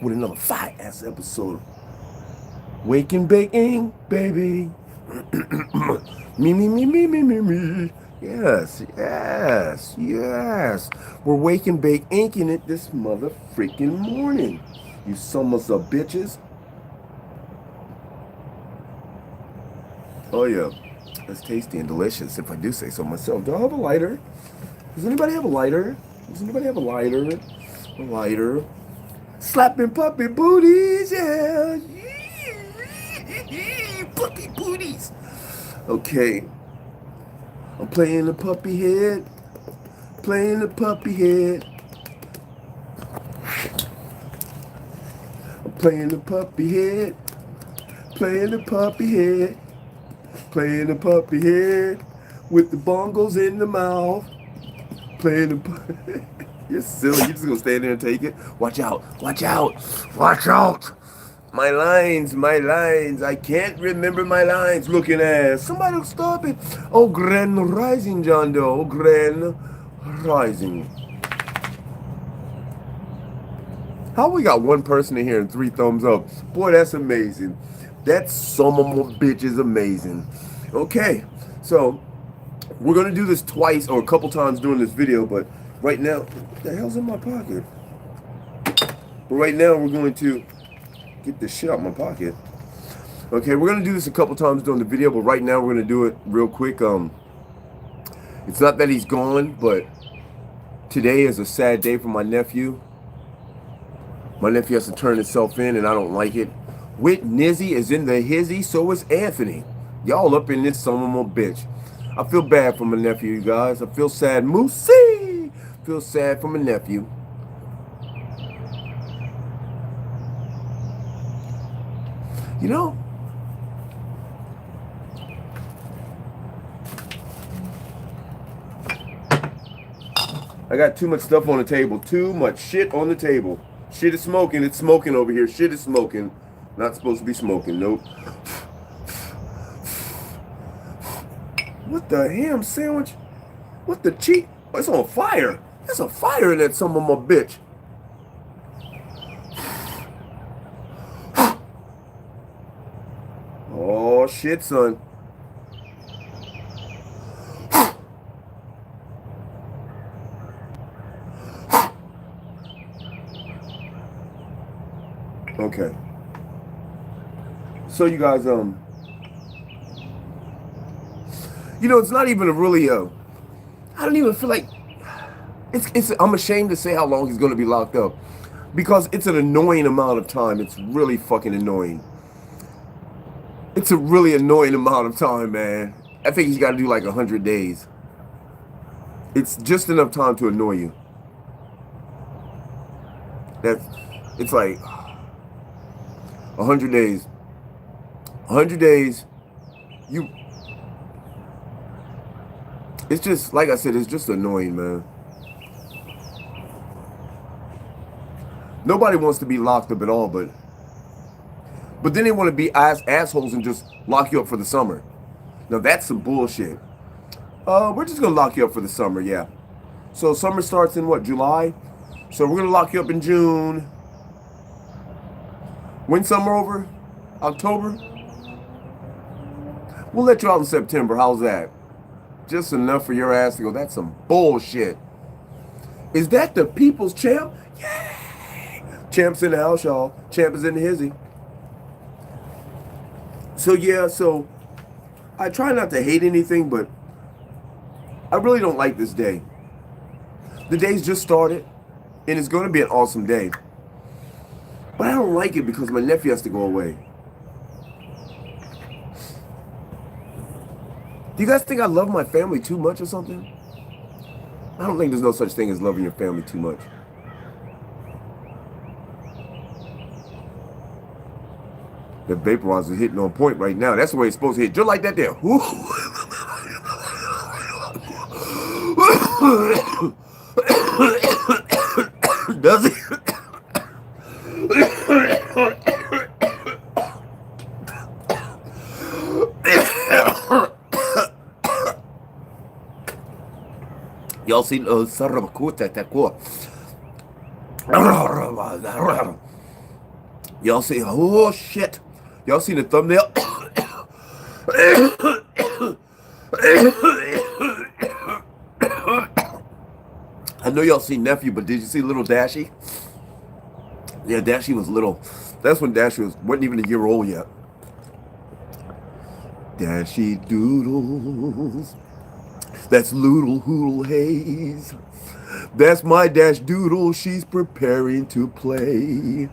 with another fire-ass episode. Wake and baking, baby. Me. Yes. We're wake and bake inking it this mother freaking morning. You summers of bitches. Oh yeah, that's tasty and delicious if I do say so myself. Do I have a lighter? Does anybody have a lighter? Does anybody have a lighter? A lighter. Slapping puppy booties, yeah. Puppy booties. Okay. I'm playing the puppy head. Playing the puppy head. I'm playing the puppy head. Playing the puppy head. Playing the puppy head. With the bongos in the mouth. Playing the puppy. You're silly. You're just gonna stand there and take it. Watch out. Watch out. Watch out. My lines. I can't remember my lines. Looking ass. Somebody stop it. Oh, Grand Rising, John Doe. Oh, Grand Rising. How we got one person in here and 3 thumbs up? Boy, that's amazing. That some of my bitch is amazing. Okay, so we're gonna do this twice or a couple times during this video, but right now, what the hell's in my pocket? But right now, we're going to get this shit out my pocket. Okay, we're gonna do this a couple times during the video, but right now we're gonna do it real quick. It's not that he's gone, but today is a sad day for my nephew. My nephew has to turn himself in, and I don't like it. Whit Nizzy is in the hizzy, so is Anthony. Y'all up in this son of a bitch. I feel bad for my nephew, you guys. I feel sad. Moosey! Feel sad for my nephew. You know, I got too much stuff on the table. Too much shit on the table. Shit is smoking. It's smoking over here. Shit is smoking. Not supposed to be smoking. Nope. What the ham sandwich? What the cheat? Oh, it's on fire. There's a fire in that son of a bitch. Oh, shit, son. Okay. So you guys, you know, it's not even a really, I don't even feel like, I'm ashamed to say how long he's going to be locked up. Because it's an annoying amount of time. It's really fucking annoying. It's a really annoying amount of time, man. I think he's got to do like 100 days. It's just enough time to annoy you. It's like 100 days. 100 days. It's just, like I said, it's just annoying, man. Nobody wants to be locked up at all, but then they want to be assholes and just lock you up for the summer. Now that's some bullshit. We're just gonna lock you up for the summer, yeah. So summer starts in what, July? So we're gonna lock you up in June. When summer over? October? We'll let you out in September. How's that? Just enough for your ass to go, that's some bullshit. Is that the people's champ? Yay! Champ's in the house, y'all. Champ is in the hizzy. So yeah, so I try not to hate anything, but I really don't like this day. The day's just started, and it's going to be an awesome day. But I don't like it because my nephew has to go away. Do you guys think I love my family too much or something? I don't think there's no such thing as loving your family too much. The vaporizer is hitting on point right now. That's the way it's supposed to hit. Just like that there. Does it? Y'all seen Y'all see, oh shit. Y'all seen the thumbnail? I know y'all seen Nephew, but did you see little Dashie? Yeah, Dashie was little. That's when Dashie wasn't even a year old yet. Dashie Doodles. That's Noodle Haze. That's my Dashie Doodle. She's preparing to play.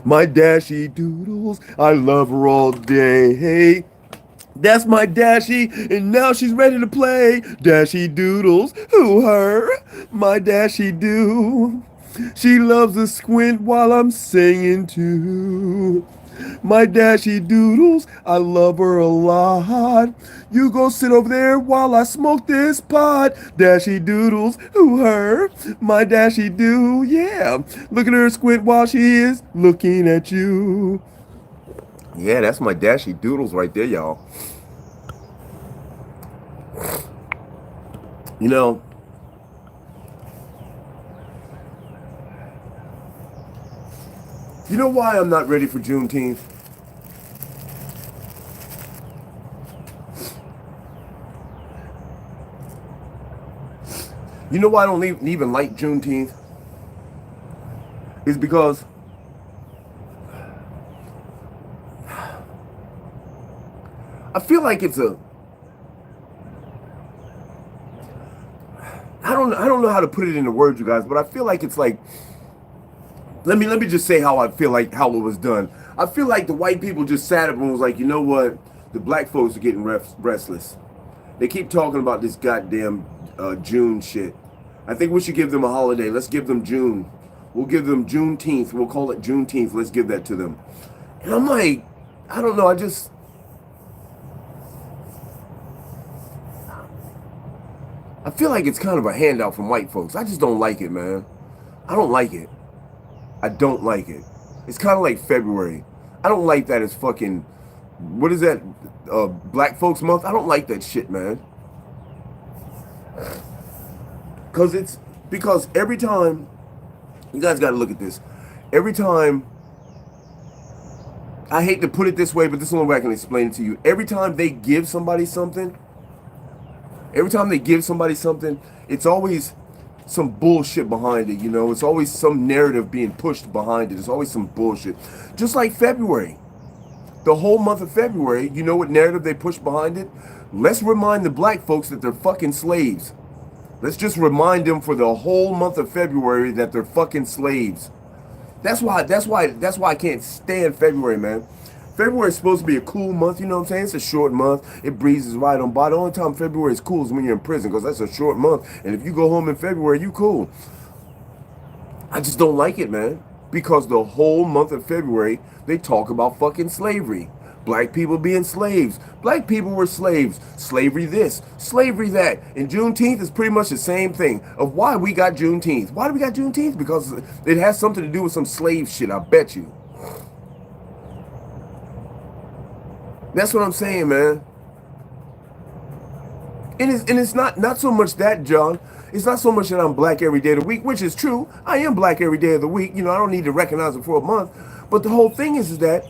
My Dashie Doodles. I love her all day. That's my Dashie, and now she's ready to play. Dashie Doodles, who her? My Dashie do. She loves to squint while I'm singing too. My Dashie Doodles, I love her a lot. You go sit over there while I smoke this pot. Dashie Doodles, who her? My Dashie do, yeah. Look at her squint while she is looking at you. Yeah, that's my Dashie Doodles right there, y'all. You know, why I'm not ready for Juneteenth? You know why I don't even like Juneteenth? It's because I feel like it's a... I don't know how to put it into words, you guys, but I feel like it's like... Let me just say how I feel like how it was done. I feel like the white people just sat up and was like, you know what? The black folks are getting restless. They keep talking about this goddamn June shit. I think we should give them a holiday. Let's give them June. We'll give them Juneteenth. We'll call it Juneteenth. Let's give that to them. And I'm like, I don't know. I feel like it's kind of a handout from white folks. I just don't like it, man. I don't like it. I don't like it. It's kind of like February. I don't like that it's fucking... What is that? Black Folks Month? I don't like that shit, man. Because every time... You guys got to look at this. Every time... I hate to put it this way, but this is the only way I can explain it to you. Every time they give somebody something... it's always some bullshit behind it, you know? It's always some narrative being pushed behind it. It's always some bullshit. Just like February. The whole month of February, you know what narrative they push behind it? Let's remind the black folks that they're fucking slaves. Let's just remind them for the whole month of February that they're fucking slaves. That's why I can't stand February, man. February is supposed to be a cool month, you know what I'm saying? It's a short month. It breezes right on by. The only time February is cool is when you're in prison, because that's a short month. And if you go home in February, you cool. I just don't like it, man. Because the whole month of February, they talk about fucking slavery. Black people being slaves. Black people were slaves. Slavery this, slavery that. And Juneteenth is pretty much the same thing of why we got Juneteenth. Why do we got Juneteenth? Because it has something to do with some slave shit, I bet you. That's what I'm saying, man. And it's not so much that, John. It's not so much that I'm black every day of the week, which is true. I am black every day of the week. You know, I don't need to recognize it for a month. But the whole thing is that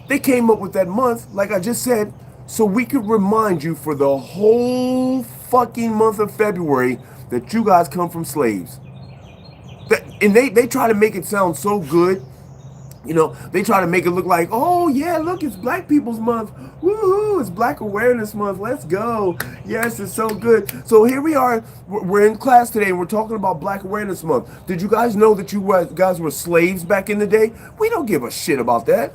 they came up with that month, like I just said, so we could remind you for the whole fucking month of February that you guys come from slaves. And they try to make it sound so good. You know, they try to make it look like, oh, yeah, look, it's Black People's Month. Woohoo, it's Black Awareness Month. Let's go. Yes, it's so good. So here we are. We're in class today, and we're talking about Black Awareness Month. Did you guys know that you guys were slaves back in the day? We don't give a shit about that.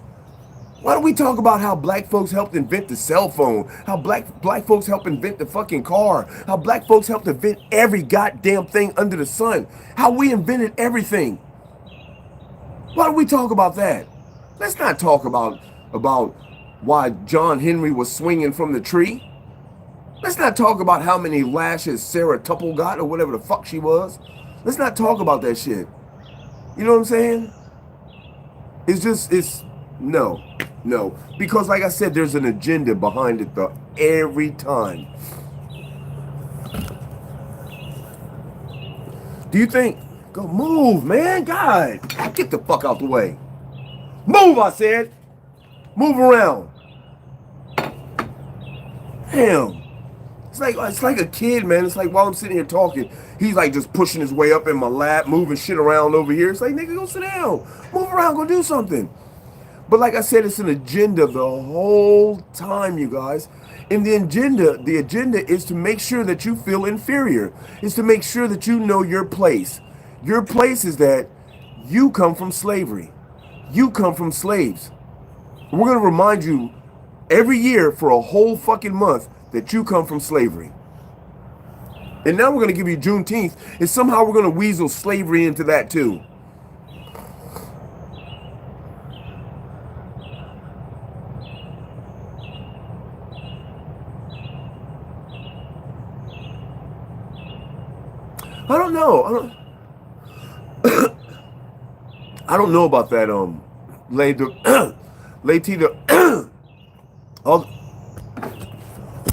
Why don't we talk about how black folks helped invent the cell phone? How black folks helped invent the fucking car? How black folks helped invent every goddamn thing under the sun? How we invented everything? Why don't we talk about that? Let's not talk about why John Henry was swinging from the tree. Let's not talk about how many lashes Sarah Tupple got or whatever the fuck she was. Let's not talk about that shit. You know what I'm saying? No. Because like I said, there's an agenda behind it every time. Do you think... Go move, man. God, get the fuck out the way. Move, I said. Move around. Damn. It's like a kid, man. It's like while I'm sitting here talking, he's like just pushing his way up in my lap, moving shit around over here. It's like, nigga, go sit down. Move around, go do something. But like I said, it's an agenda the whole time, you guys. And the agenda is to make sure that you feel inferior. It's to make sure that you know your place. Your place is that you come from slavery. You come from slaves. We're going to remind you every year for a whole fucking month that you come from slavery. And now we're going to give you Juneteenth, and somehow we're going to weasel slavery into that too. I don't know. I don't know about that.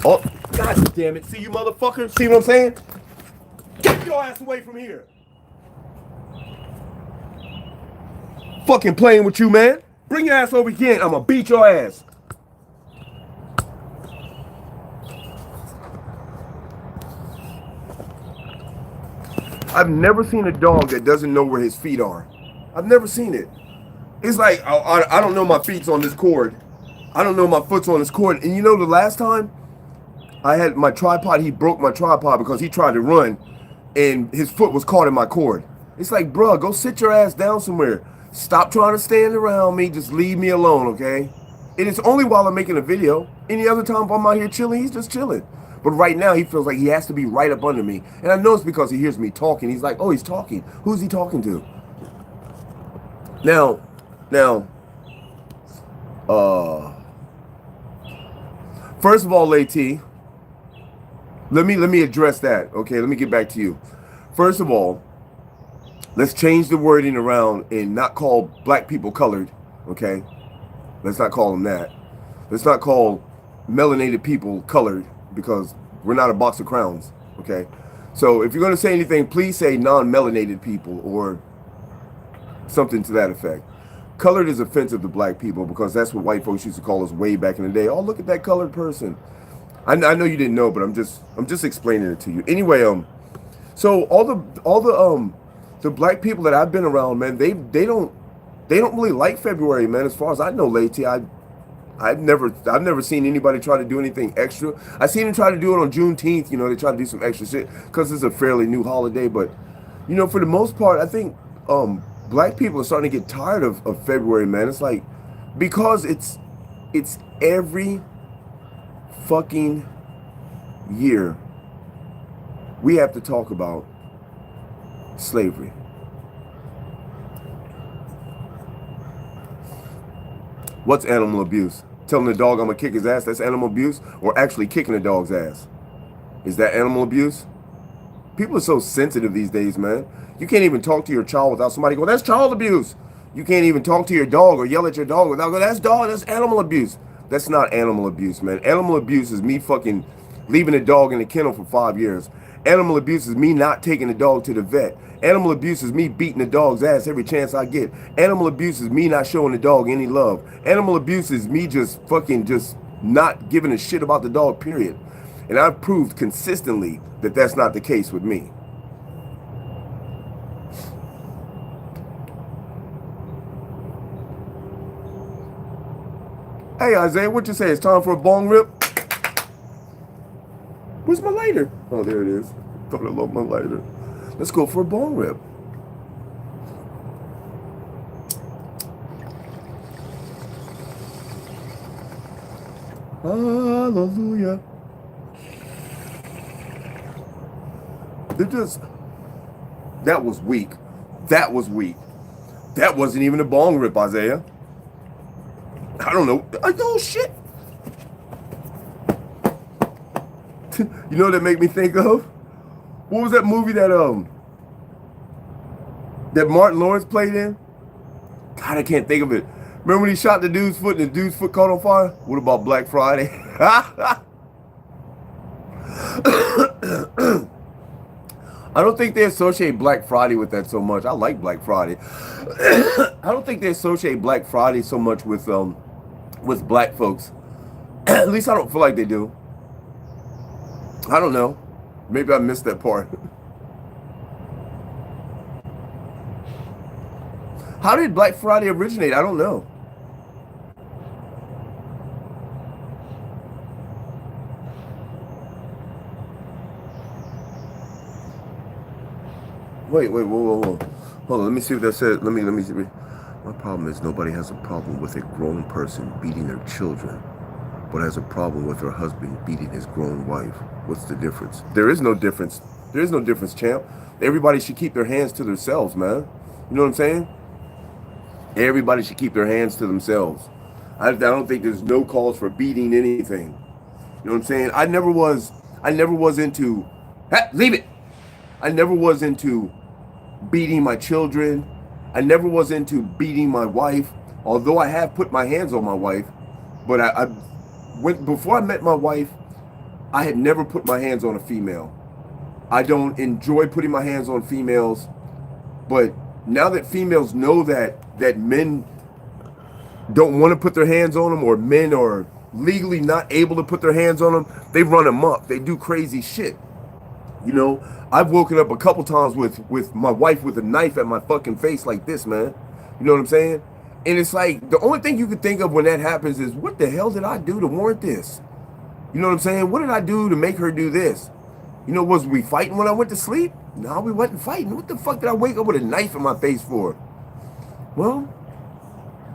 Oh, God damn it! See you, mother-fucker? See what I'm saying? Get your ass away from here! Fucking playing with you, man. Bring your ass over again. I'ma beat your ass. I've never seen a dog that doesn't know where his feet are. I've never seen it. It's like, I don't know my feet's on this cord. I don't know my foot's on this cord. And you know the last time I had my tripod, he broke my tripod because he tried to run and his foot was caught in my cord. It's like, bro, go sit your ass down somewhere. Stop trying to stand around me. Just leave me alone, okay? And it's only while I'm making a video. Any other time if I'm out here chilling, he's just chilling. But right now, he feels like he has to be right up under me. And I know it's because he hears me talking. He's like, oh, he's talking. Who's he talking to? Now, first of all, Lady, let me address that, okay? Let me get back to you. First of all, let's change the wording around and not call black people colored, okay? Let's not call them that. Let's not call melanated people colored, because we're not a box of crowns, okay? So if you're going to say anything, please say non-melanated people or something to that effect. Colored is offensive to black people because that's what white folks used to call us way back in the day. Oh, look at that colored person. I know you didn't know, but I'm just explaining it to you. Anyway, so all the black people that I've been around, man, they don't really like February, man. As far as I know, Lady, I've never seen anybody try to do anything extra. I seen them try to do it on Juneteenth. You know, they try to do some extra shit because it's a fairly new holiday. But you know, for the most part, I think black people are starting to get tired of February, man. It's like, because it's every fucking year we have to talk about slavery. What's animal abuse? Telling the dog I'm gonna kick his ass, that's animal abuse? Or actually kicking a dog's ass? Is that animal abuse? People are so sensitive these days, man. You can't even talk to your child without somebody going, that's child abuse. You can't even talk to your dog or yell at your dog without going, that's animal abuse. That's not animal abuse, man. Animal abuse is me fucking leaving a dog in the kennel for 5 years. Animal abuse is me not taking the dog to the vet. Animal abuse is me beating the dog's ass every chance I get. Animal abuse is me not showing the dog any love. Animal abuse is me just not giving a shit about the dog, period. And I've proved consistently that that's not the case with me. Hey, Isaiah, what you say? It's time for a bong rip? Where's my lighter? Oh, there it is. Thought I loved my lighter. Let's go for a bong rip. Hallelujah. That was weak. That was weak. That wasn't even a bong rip, Isaiah. I don't know. Oh, shit. You know what that make me think of? What was that movie that Martin Lawrence played in? God, I can't think of it. Remember when he shot the dude's foot and the dude's foot caught on fire? What about Black Friday? I I don't think they associate Black Friday with that so much. I like Black Friday. I don't think they associate Black Friday so much with black folks. At least I don't feel like they do. I don't know. Maybe I missed that part. How did Black Friday originate? I don't know. Wait, whoa. Hold on, let me see what that said. Let me see. My problem is nobody has a problem with a grown person beating their children, but has a problem with her husband beating his grown wife. What's the difference? There is no difference. There is no difference, champ. Everybody should keep their hands to themselves, man. You know what I'm saying? Everybody should keep their hands to themselves. I don't think there's no cause for beating anything. You know what I'm saying? I never was into, leave it. I never was into beating my children. I never was into beating my wife, although I have put my hands on my wife. But before I met my wife, I had never put my hands on a female. I don't enjoy putting my hands on females, but now that females know that men don't want to put their hands on them, or men are legally not able to put their hands on them, they run amok. They do crazy shit. You know, I've woken up a couple times with my wife with a knife at my fucking face like this, man. You know what I'm saying? And it's like, the only thing you can think of when that happens is, what the hell did I do to warrant this? You know what I'm saying? What did I do to make her do this? You know, was we fighting when I went to sleep? No, we wasn't fighting. What the fuck did I wake up with a knife in my face for? Well,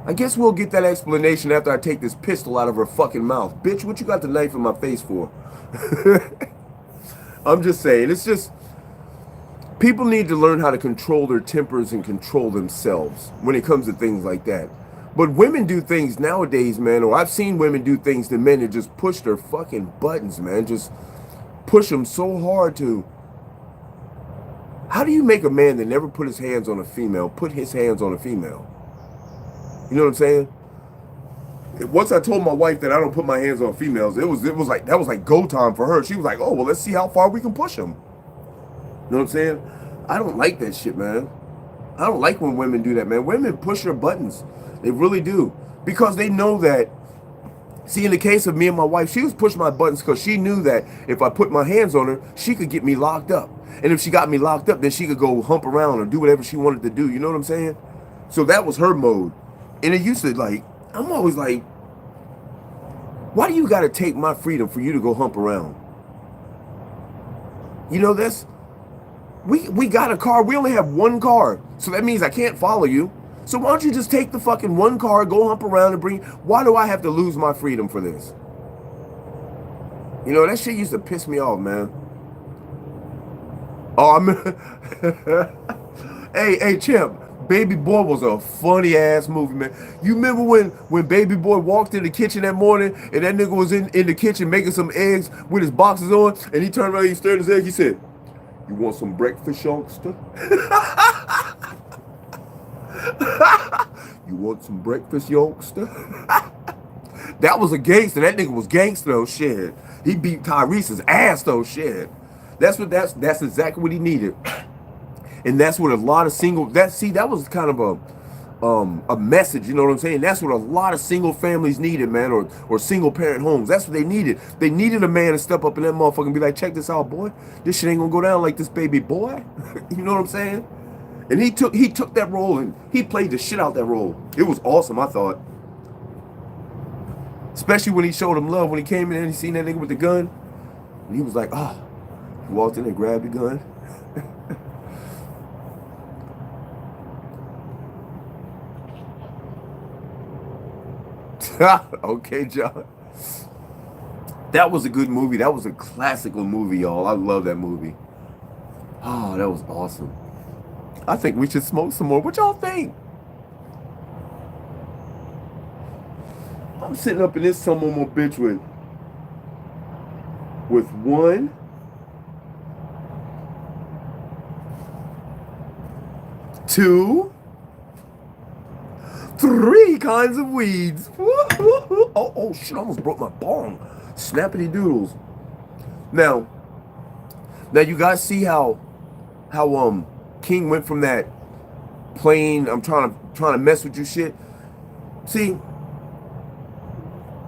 I guess we'll get that explanation after I take this pistol out of her fucking mouth. Bitch, what you got the knife in my face for? I'm just saying, it's just, people need to learn how to control their tempers and control themselves when it comes to things like that. But women do things nowadays, man, or I've seen women do things to men and just push their fucking buttons, man. Just push them so hard to... How do you make a man that never put his hands on a female put his hands on a female? You know what I'm saying? Once I told my wife that I don't put my hands on females, it was like, that was like go time for her. She was like, oh, well, let's see how far we can push them. You know what I'm saying? I don't like that shit, man. I don't like when women do that, man. Women push their buttons. They really do. Because they know that, see, in the case of me and my wife, she was pushing my buttons because she knew that if I put my hands on her, she could get me locked up. And if she got me locked up, then she could go hump around or do whatever she wanted to do. You know what I'm saying? So that was her mode. And it used to, like, I'm always like, why do you got to take my freedom for you to go hump around? You know, that's, we got a car. We only have one car. So that means I can't follow you. So why don't you just take the fucking one car, go hump around and bring, why do I have to lose my freedom for this? You know, that shit used to piss me off, man. Oh, hey, Champ. Baby Boy was a funny ass movie, man. You remember when Baby Boy walked in the kitchen that morning and that nigga was in the kitchen making some eggs with his boxes on, and he turned around, he stirred his egg, he said, "You want some breakfast, youngster?" You want some breakfast, youngster? That was a gangster. That nigga was gangster, though, shit. He beat Tyrese's ass, though, shit. That's exactly what he needed. And that's what a lot of that was kind of a message, you know what I'm saying? That's what a lot of single families needed, man, or single parent homes. That's what they needed. They needed a man to step up in that motherfucker and be like, check this out, boy. This shit ain't gonna go down like this, baby boy. You know what I'm saying? And he took that role and he played the shit out that role. It was awesome, I thought. Especially when he showed him love, when he came in and he seen that nigga with the gun. And he was like, oh. He walked in and grabbed the gun. Okay, John. That was a good movie. That was a classical movie, y'all. I love that movie. Oh, that was awesome. I think we should smoke some more. What y'all think? I'm sitting up in this some more bitch with 1, 2, 3 kinds of weeds. Oh shit, I almost broke my bong. Snappity doodles. Now you guys see how how King went from that plain I'm trying to mess with you shit. See,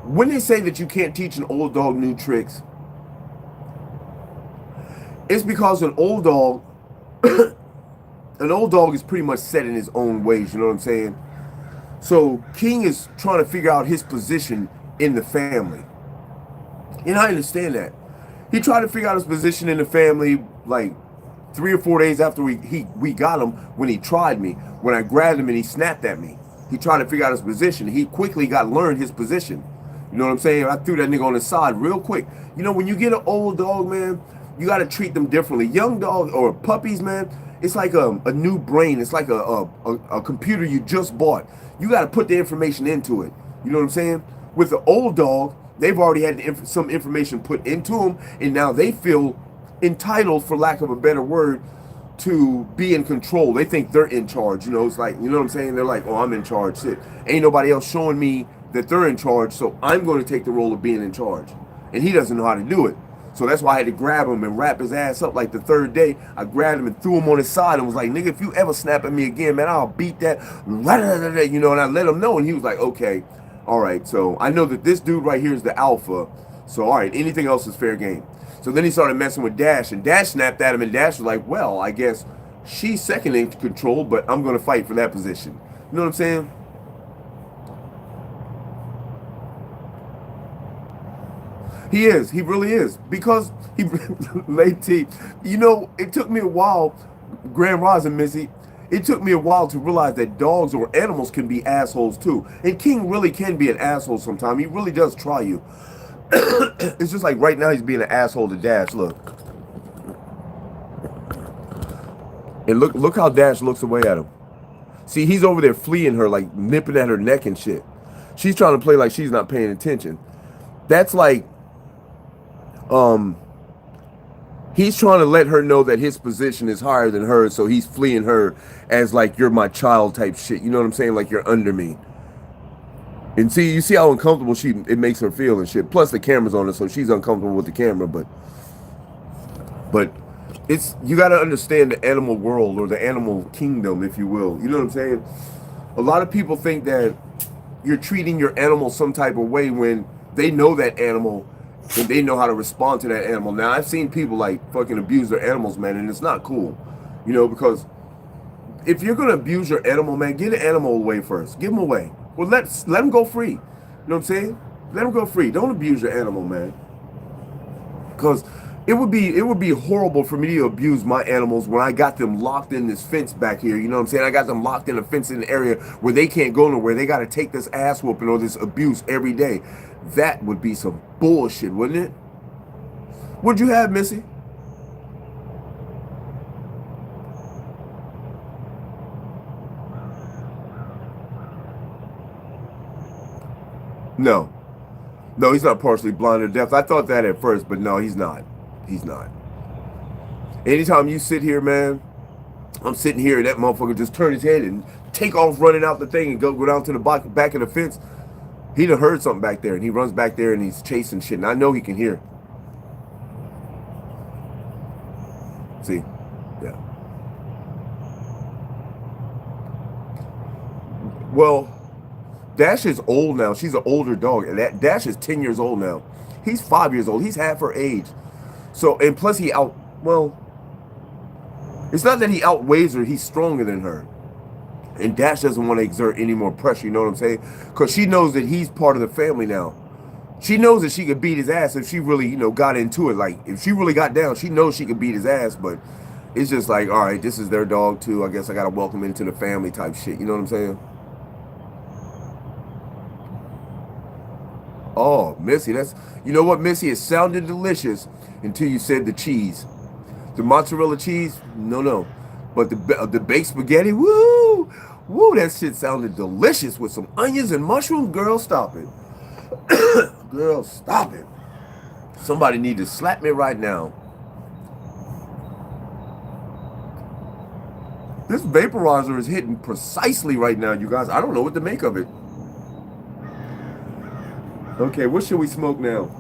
when they say that you can't teach an old dog new tricks, it's because an old dog is pretty much set in his own ways, you know what I'm saying? So King is trying to figure out his position in the family. And I understand that. He tried to figure out his position in the family like 3 or 4 days after we got him when he tried me. When I grabbed him and he snapped at me. He tried to figure out his position. He quickly learned his position. You know what I'm saying? I threw that nigga on his side real quick. You know, when you get an old dog, man, you got to treat them differently. Young dogs or puppies, man, it's like a new brain. It's like a computer you just bought. You got to put the information into it. You know what I'm saying? With the old dog, they've already had some information put into them, and now they feel entitled, for lack of a better word, to be in control. They think they're in charge. You know, it's like, you know what I'm saying? They're like, oh, I'm in charge. Shit. Ain't nobody else showing me that they're in charge, so I'm going to take the role of being in charge. And he doesn't know how to do it. So that's why I had to grab him and wrap his ass up. Like the third day, I grabbed him and threw him on his side and was like, nigga, if you ever snap at me again, man, I'll beat that. You know, and I let him know, and he was like, okay, all right. So I know that this dude right here is the alpha. So, all right, anything else is fair game. So then he started messing with Dash, and Dash snapped at him, and Dash was like, well, I guess she's second in control, but I'm going to fight for that position. You know what I'm saying? He is. He really is. Because he late T. You know, it took me a while, Grand Rising Missy, it took me a while to realize that dogs or animals can be assholes too. And King really can be an asshole sometimes. He really does try you. It's just like right now he's being an asshole to Dash. Look. And look how Dash looks away at him. See, he's over there fleeing her, like nipping at her neck and shit. She's trying to play like she's not paying attention. That's like he's trying to let her know that his position is higher than hers, so he's fleeing her as like, you're my child type shit. You know what I'm saying? Like, you're under me. And see, you see how uncomfortable it makes her feel and shit. Plus the camera's on her, so she's uncomfortable with the camera, but it's, you got to understand the animal world, or the animal kingdom, if you will. You know what I'm saying? A lot of people think that you're treating your animal some type of way when they know that animal and they know how to respond to that animal. Now, I've seen people like fucking abuse their animals, man, and it's not cool. You know, because if you're going to abuse your animal, man, get the animal away first. Give him away. Well, let him go free. You know what I'm saying? Let him go free. Don't abuse your animal, man. Because it would be horrible for me to abuse my animals when I got them locked in this fence back here. You know what I'm saying? I got them locked in a fence in the area where they can't go nowhere. They got to take this ass whooping or this abuse every day. That would be some bullshit, wouldn't it? What'd you have, Missy? No. No, he's not partially blind or deaf. I thought that at first, but no, he's not. He's not. Anytime you sit here, man, I'm sitting here and that motherfucker just turn his head and take off running out the thing and go down to the back of the fence. He done heard something back there, and he runs back there and he's chasing shit, and I know he can hear. See? Yeah. Well, Dash is old now. She's an older dog. And that Dash is 10 years old now. He's 5 years old. He's half her age. So, and plus well, it's not that he outweighs her. He's stronger than her. And Dash doesn't want to exert any more pressure, you know what I'm saying? Because she knows that he's part of the family now. She knows that she could beat his ass if she really, you know, got into it. Like, if she really got down, she knows she could beat his ass. But it's just like, all right, this is their dog too. I guess I got to welcome into the family type shit. You know what I'm saying? Oh, Missy, you know what, Missy? It sounded delicious until you said the cheese. The mozzarella cheese, no. But the baked spaghetti, woo, that shit sounded delicious with some onions and mushrooms. Girl, stop it. Girl, stop it. Somebody need to slap me right now. This vaporizer is hitting precisely right now, you guys. I don't know what to make of it. Okay, what should we smoke now?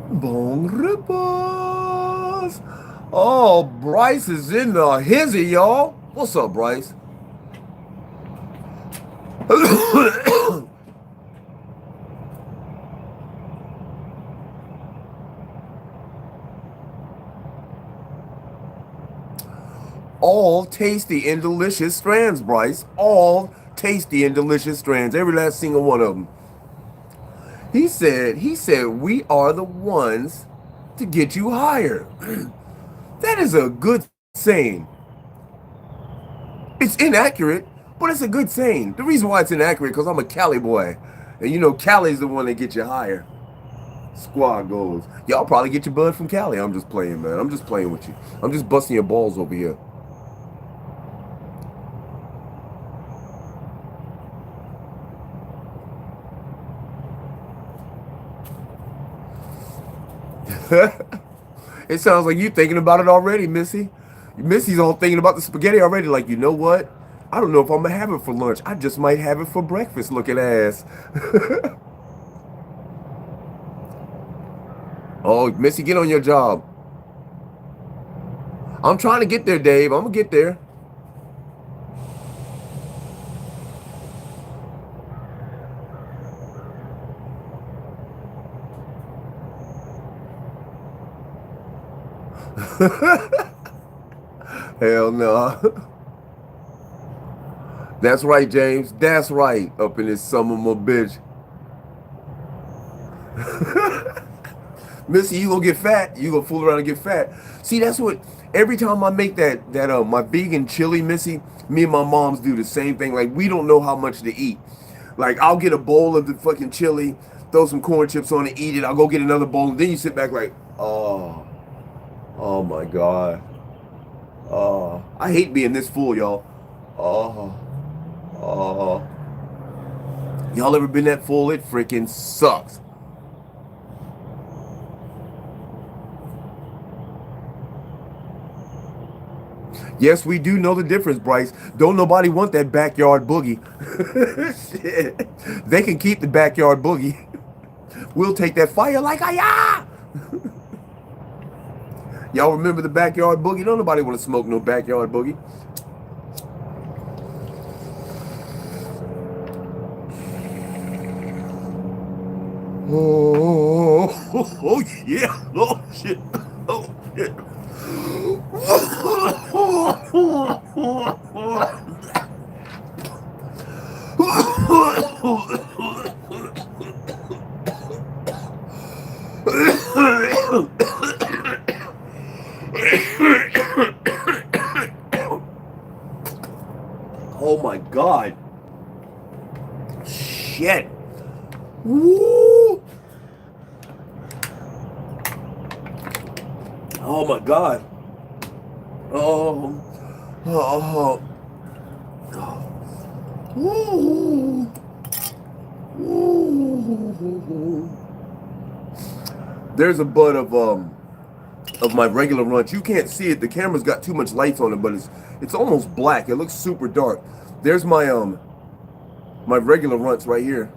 Bone rippers. Oh, Bryce is in the hizzy, y'all. What's up, Bryce? All tasty and delicious strands, Bryce. All tasty and delicious strands. Every last single one of them. He said, we are the ones to get you higher. That is a good saying. It's inaccurate, but it's a good saying. The reason why it's inaccurate because I'm a Cali boy. And you know Cali's the one that gets you higher. Squad goals. Y'all probably get your bud from Cali. I'm just playing, man. I'm just playing with you. I'm just busting your balls over here. It sounds like you thinking about it already, Missy. Missy's all thinking about the spaghetti already. Like, you know what? I don't know if I'm gonna have it for lunch. I just might have it for breakfast, looking ass. Oh, Missy, get on your job. I'm trying to get there, Dave. I'm gonna get there. Hell no. That's right, James. That's right. Up in this summer, my bitch. Missy, you gonna get fat. You gonna fool around and get fat. See, that's what. Every time I make that my vegan chili, Missy, me and my moms do the same thing. Like, we don't know how much to eat. Like, I'll get a bowl of the fucking chili, throw some corn chips on it, eat it. I'll go get another bowl, and then you sit back like, oh my god. I hate being this full, y'all. Y'all ever been that full? It freaking sucks. Yes, we do know the difference, Bryce. Don't nobody want that backyard boogie. Shit. They can keep the backyard boogie. We'll take that fire like a ya. Y'all remember the backyard boogie? Don't nobody want to smoke no backyard boogie. Oh yeah. Oh shit. Oh shit. Oh my god. Shit. Woo. Oh my god. Oh. Oh. Ooh. Ooh. There's a bud of my regular runch. You can't see it. The camera's got too much lights on it, but it's almost black. It looks super dark. There's my my regular runch right here.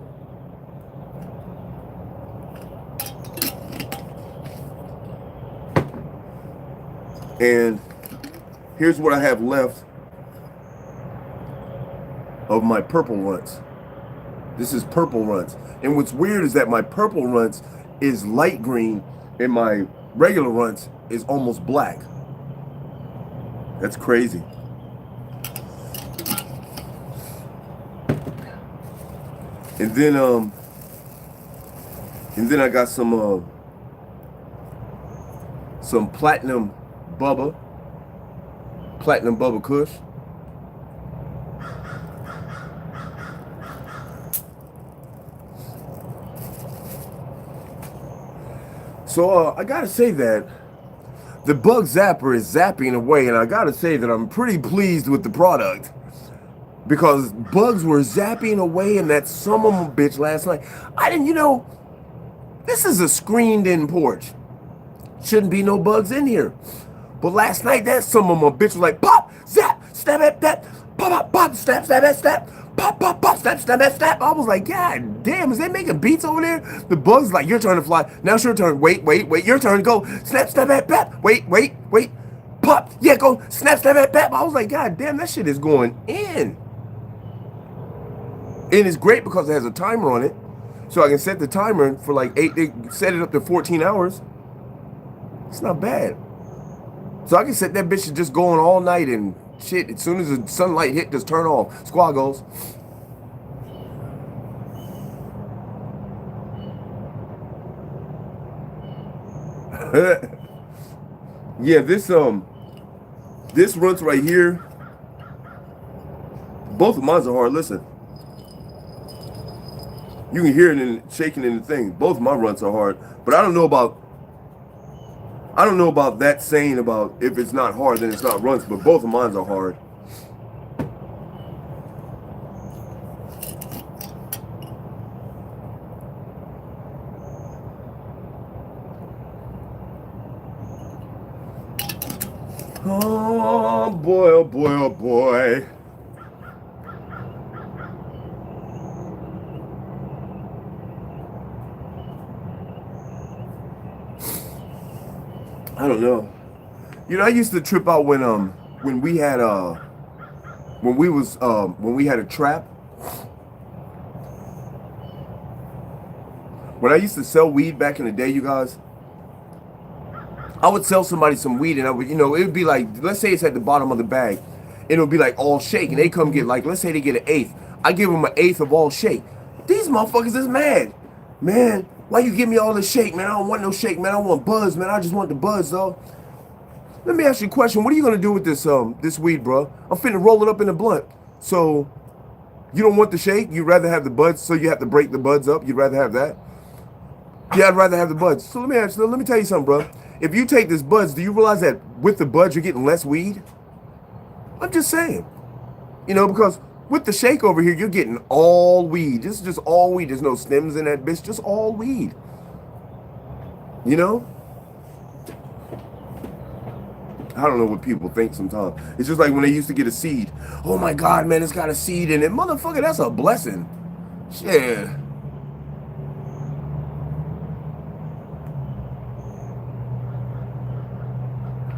And here's what I have left of my purple runts. This is purple runts. And what's weird is that my purple runts is light green and my regular runts is almost black. That's crazy. And then I got some platinum Bubba Kush. So I gotta say that the bug zapper is zapping away, and I gotta say that I'm pretty pleased with the product because bugs were zapping away in that son of a bitch last night. I didn't, this is a screened-in porch. Shouldn't be no bugs in here. But last night, that son of a bitch was like, pop, zap, stab, that, pop, pop, pop, snap, stab, that, snap, pop, pop, pop, snap, snap, snap, snap. I was like, God damn, is they making beats over there? The bug's like, your turn to fly. Now it's your turn. Wait, wait, wait, your turn. Go. Snap, snap, snap, snap. Wait, wait, wait. Pop. Yeah, go. Snap, snap, snap, snap. I was like, God damn, that shit is going in. And it's great because it has a timer on it. So I can set the timer for like 8, set it up to 14 hours. It's not bad. So I can set that bitch to just going all night and shit. As soon as the sunlight hit, just turn off. Squad goes. Yeah, this runs right here. Both of mine are hard. Listen. You can hear it in shaking in the thing. Both of my runs are hard. But I don't know about that saying about if it's not hard, then it's not runs, but both of mine are hard. Oh boy, oh boy, oh boy. I don't know. You know, I used to trip out when we had when we had a trap. When I used to sell weed back in the day, you guys, I would sell somebody some weed and I would, you know, it would be like, let's say it's at the bottom of the bag. It would be like all shake and they come get like, let's say they get an eighth. I give them an eighth of all shake. These motherfuckers is mad. Man, why you give me all this shake, man? I don't want no shake, man. I want buzz, man. I just want the buzz, though. Let me ask you a question. What are you gonna do with this weed, bro? I'm finna roll it up in a blunt. So, you don't want the shake? You'd rather have the buds, so you have to break the buds up? You'd rather have that? Yeah, I'd rather have the buds. So let me tell you something, bro. If you take this buds, do you realize that with the buds you're getting less weed? I'm just saying. You know, because with the shake over here, you're getting all weed. This is just all weed. There's no stems in that bitch. Just all weed. You know? I don't know what people think sometimes. It's just like when they used to get a seed. Oh my God, man, it's got a seed in it. Motherfucker, that's a blessing. Shit.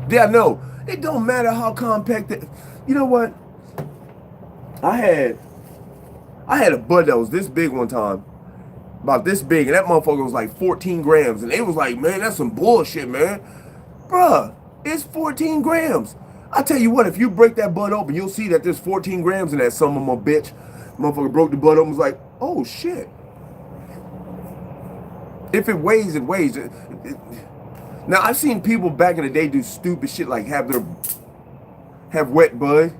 Yeah, no. It don't matter how compact it. You know what? I had a bud that was this big one time. About this big. And that motherfucker was like 14 grams. And they was like, man, that's some bullshit, man. Bruh, it's 14 grams. I tell you what, if you break that bud open, you'll see that there's 14 grams in that son of a bitch. Motherfucker broke the bud open, was like, oh shit. If it weighs, it weighs. Now, I've seen people back in the day do stupid shit like have wet bud.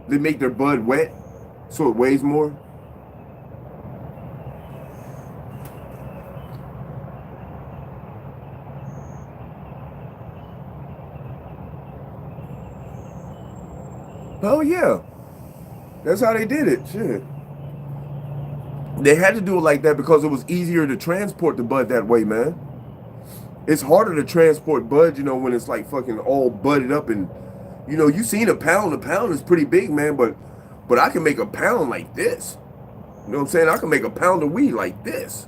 They make their bud wet so it weighs more. Oh yeah. That's how they did it. Shit. They had to do it like that because it was easier to transport the bud that way, man. It's harder to transport bud, you know, when it's like fucking all budded up and, you know, you seen a pound is pretty big, man, but I can make a pound like this. You know what I'm saying? I can make a pound of weed like this.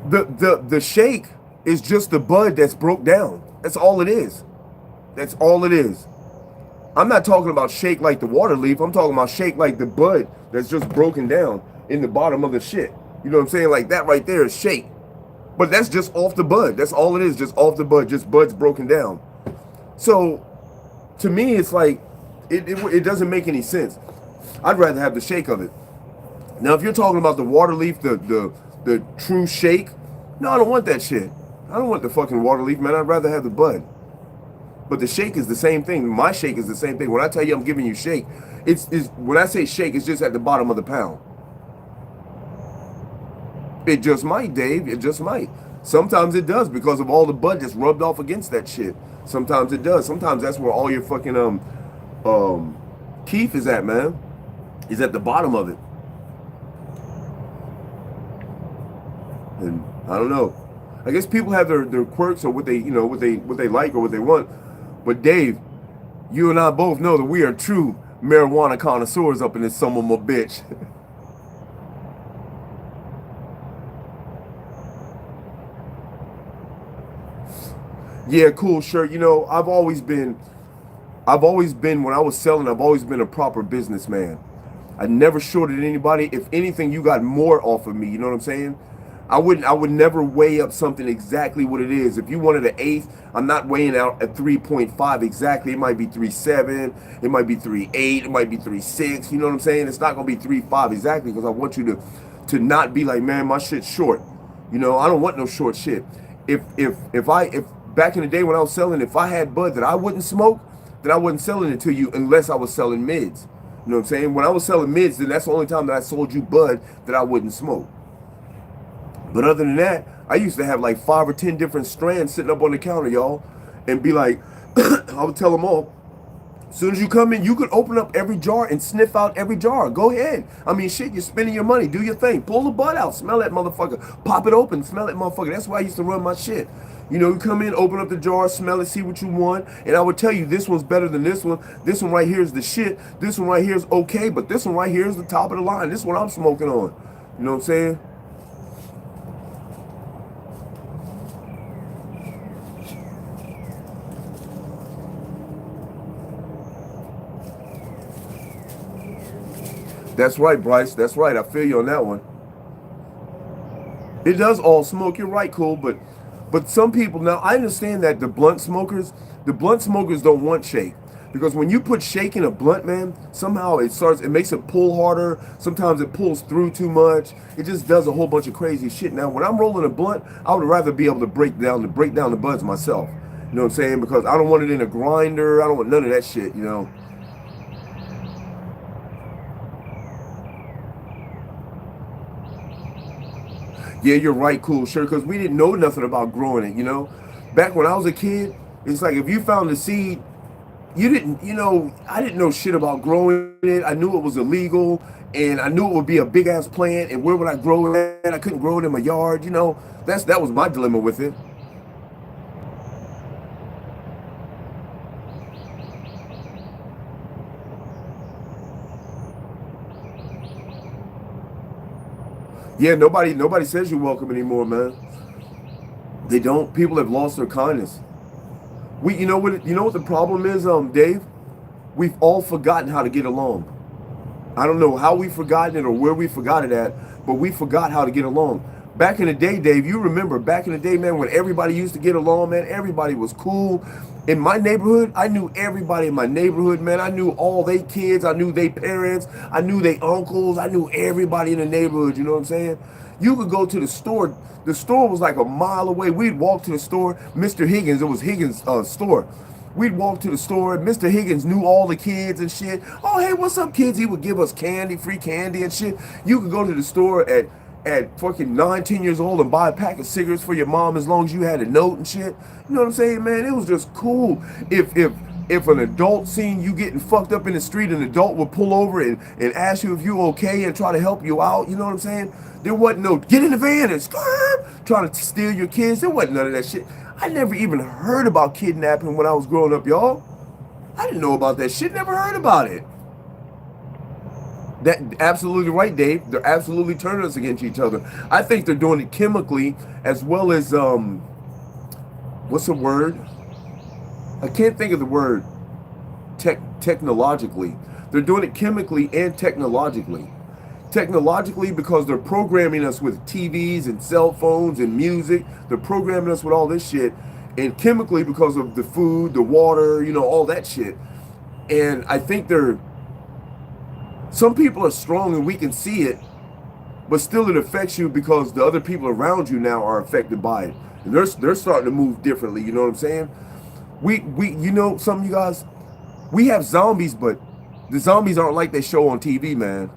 The shake is just the bud that's broke down. That's all it is. That's all it is. I'm not talking about shake like the water leaf. I'm talking about shake like the bud that's just broken down in the bottom of the shit. You know what I'm saying? Like that right there is shake. But that's just off the bud. That's all it is, just off the bud, just buds broken down. So to me, it's like, it doesn't make any sense. I'd rather have the shake of it. Now, if you're talking about the water leaf, the true shake, no, I don't want that shit. I don't want the fucking water leaf, man. I'd rather have the bud. But the shake is the same thing. My shake is the same thing. When I tell you I'm giving you shake, it's when I say shake, it's just at the bottom of the pound. It just might, Dave. It just might. Sometimes it does because of all the bud that's rubbed off against that shit. Sometimes it does. Sometimes that's where all your fucking keef is at, man. Is at the bottom of it. And I don't know. I guess people have their quirks or what they what they like or what they want. But Dave, you and I both know that we are true marijuana connoisseurs up in this some of my bitch. Yeah, cool shirt. I've always been when I was selling, I've always been a proper businessman. I never shorted anybody. If anything, you got more off of me. You know what I'm saying? I would never weigh up something exactly what it is. If you wanted an eighth, I'm not weighing out at 3.5 exactly. It might be 3.7, it might be 3.8, it might be 3.6. You know what I'm saying? It's not gonna be 3.5 exactly because I want you to not be like, man, my shit's short. I don't want no short shit. If back in the day when I was selling, if I had bud that I wouldn't smoke, then I wasn't selling it to you unless I was selling mids. You know what I'm saying? When I was selling mids, then that's the only time that I sold you bud that I wouldn't smoke. But other than that, I used to have like 5 or 10 different strands sitting up on the counter, y'all, and be like, I would tell them all, as soon as you come in, you could open up every jar and sniff out every jar. Go ahead. I mean, shit, you're spending your money. Do your thing. Pull the bud out. Smell that motherfucker. Pop it open. Smell that motherfucker. That's why I used to run my shit. You come in, open up the jar, smell it, see what you want. And I would tell you, this one's better than this one. This one right here is the shit. This one right here is okay, but this one right here is the top of the line. This one I'm smoking on. You know what I'm saying? That's right, Bryce. That's right. I feel you on that one. It does all smoke. You're right, cool. But some people now I understand that the blunt smokers don't want shake. Because when you put shake in a blunt, man, somehow it makes it pull harder. Sometimes it pulls through too much. It just does a whole bunch of crazy shit. Now, when I'm rolling a blunt, I would rather be able to break down the buds myself. You know what I'm saying? Because I don't want it in a grinder. I don't want none of that shit. Yeah, you're right, cool, sure, because we didn't know nothing about growing it. Back when I was a kid, it's like if you found a seed, I didn't know shit about growing it. I knew it was illegal, and I knew it would be a big ass plant, and where would I grow it at? I couldn't grow it in my yard. That was my dilemma with it. Yeah, nobody says you're welcome anymore, man. They don't. People have lost their kindness. You know what the problem is, Dave? We've all forgotten how to get along. I don't know how we've forgotten it or where we forgot it at, but we forgot how to get along. Back in the day, Dave, you remember back in the day, man, when everybody used to get along, man, everybody was cool. In my neighborhood, I knew everybody in my neighborhood, man. I knew all they kids, I knew they parents, I knew they uncles, I knew everybody in the neighborhood, you know what I'm saying? You could go to the store. The store was like a mile away. We'd walk to the store. Mr. Higgins, it was Higgins' store. We'd walk to the store. Mr. Higgins knew all the kids and shit. Oh, hey, what's up, kids? He would give us candy, free candy and shit. You could go to the store at fucking 9, 10 years old and buy a pack of cigarettes for your mom as long as you had a note and shit. You know what I'm saying, man? It was just cool. If an adult seen you getting fucked up in the street, an adult would pull over and ask you if you okay and try to help you out. You know what I'm saying? There wasn't no get in the van and trying to steal your kids. There wasn't none of that shit. I never even heard about kidnapping when I was growing up, y'all. I didn't know about that shit. Never heard about it. That absolutely right, Dave. They're absolutely turning us against each other. I think they're doing it chemically as well as what's the word? I can't think of the word. Technologically. They're doing it chemically and technologically. Technologically because they're programming us with TVs and cell phones and music. They're programming us with all this shit. And chemically because of the food, the water, all that shit. And I think some people are strong and we can see it, but still it affects you because the other people around you now are affected by it. And they're starting to move differently, you know what I'm saying? Some of you guys, we have zombies, but the zombies aren't like they show on TV, man.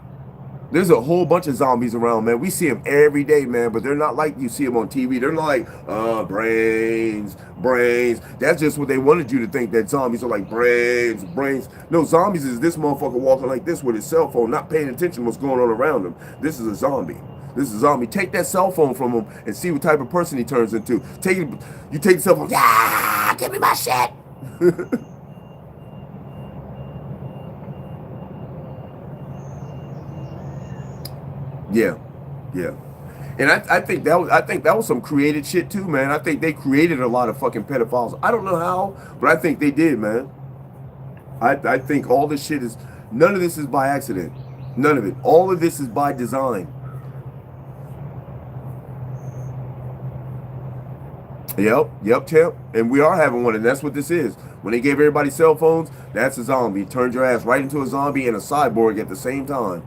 There's a whole bunch of zombies around, man. We see them every day, man, but they're not like you see them on TV. They're not like, brains. That's just what they wanted you to think, that zombies are like brains. No, zombies is this motherfucker walking like this with his cell phone, not paying attention to what's going on around him. This is a zombie. This is a zombie. Take that cell phone from him and see what type of person he turns into. You take the cell phone. Yeah, give me my shit. Yeah, yeah. And I think that was some created shit too, man. I think they created a lot of fucking pedophiles. I don't know how, but I think they did, man. I think all this shit is, none of this is by accident. None of it. All of this is by design. Yep, champ. And we are having one, and that's what this is. When they gave everybody cell phones, that's a zombie. It turned your ass right into a zombie and a cyborg at the same time.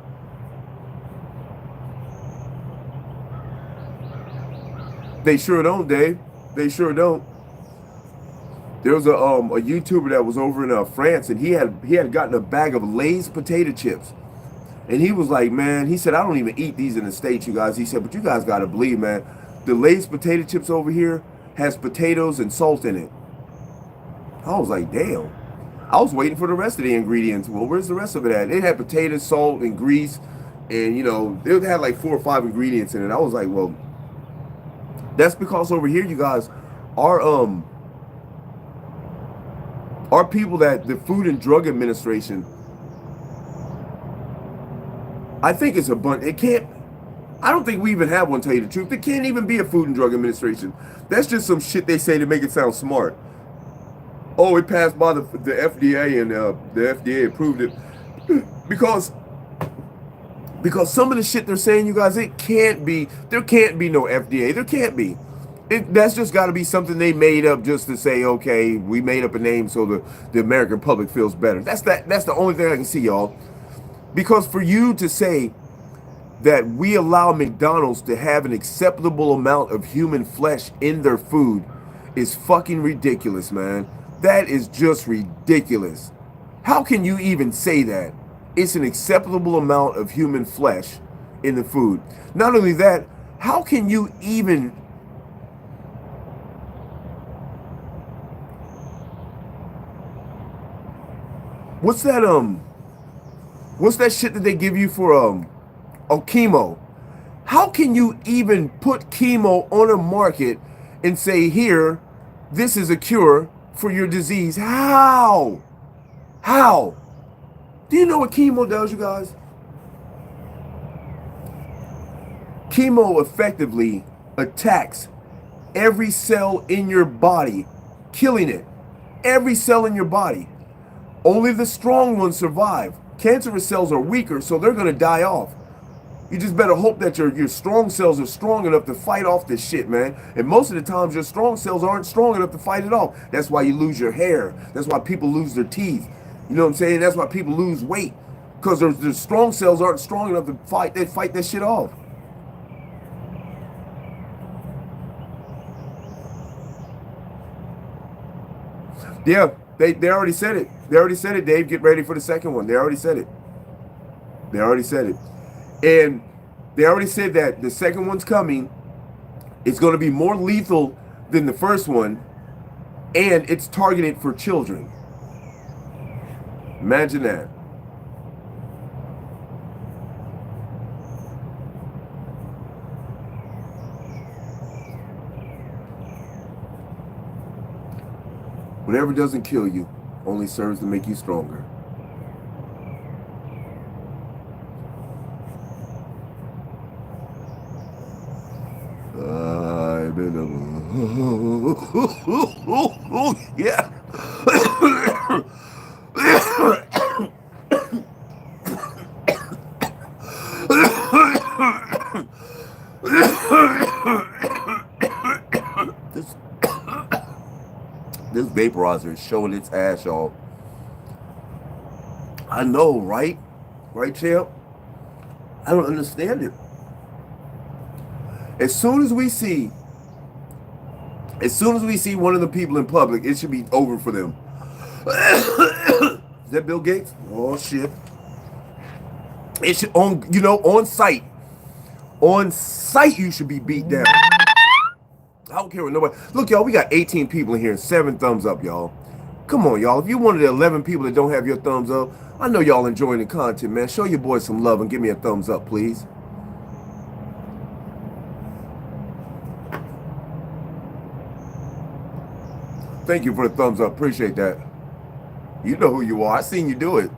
They sure don't, Dave. They sure don't. There was a YouTuber that was over in France, and he had gotten a bag of Lay's potato chips. And he was like, man, he said, I don't even eat these in the States, you guys. He said, but you guys got to believe, man, the Lay's potato chips over here has potatoes and salt in it. I was like, damn. I was waiting for the rest of the ingredients. Well, where's the rest of it at? It had potatoes, salt, and grease. And, you know, it had like 4 or 5 ingredients in it. I was like, well, that's because over here, you guys, our people that the Food and Drug Administration, I think it's a bunch. It can't. I don't think we even have one. Tell you the truth, it can't even be a Food and Drug Administration. That's just some shit they say to make it sound smart. Oh, it passed by the FDA and the FDA approved it because some of the shit they're saying, you guys, it can't be. There can't be no FDA. There can't be. That's just got to be something they made up just to say, okay, we made up a name so the American public feels better. That's the only thing I can see, y'all. Because for you to say that we allow McDonald's to have an acceptable amount of human flesh in their food is fucking ridiculous, man. That is just ridiculous. How can you even say that? It's an acceptable amount of human flesh in the food. Not only that, how can you even... What's that shit that they give you for chemo? How can you even put chemo on a market and say, here, this is a cure for your disease? How? How? Do you know what chemo does, you guys? Chemo effectively attacks every cell in your body, killing it. Every cell in your body. Only the strong ones survive. Cancerous cells are weaker, so they're going to die off. You just better hope that your strong cells are strong enough to fight off this shit, man. And most of the times, your strong cells aren't strong enough to fight it off. That's why you lose your hair. That's why people lose their teeth. You know what I'm saying? That's why people lose weight. Because their strong cells aren't strong enough to fight that shit off. Yeah, they already said it. They already said it, Dave. Get ready for the second one. They already said it. They already said it. And they already said that the second one's coming. It's going to be more lethal than the first one. And it's targeted for children. Imagine that. Whatever doesn't kill you only serves to make you stronger. Yeah. This vaporizer is showing its ass, y'all. I know, right? Right, champ? I don't understand it. As soon as we see one of the people in public, it should be over for them. Is that Bill Gates? Oh shit. It should on site. On site you should be beat down. I don't care what nobody. Look, y'all, we got 18 people in here, 7 thumbs up, y'all. Come on, y'all. If you're one of the 11 people that don't have your thumbs up, I know y'all enjoying the content, man. Show your boys some love and give me a thumbs up, please. Thank you for the thumbs up. Appreciate that. You know who you are. I seen you do it.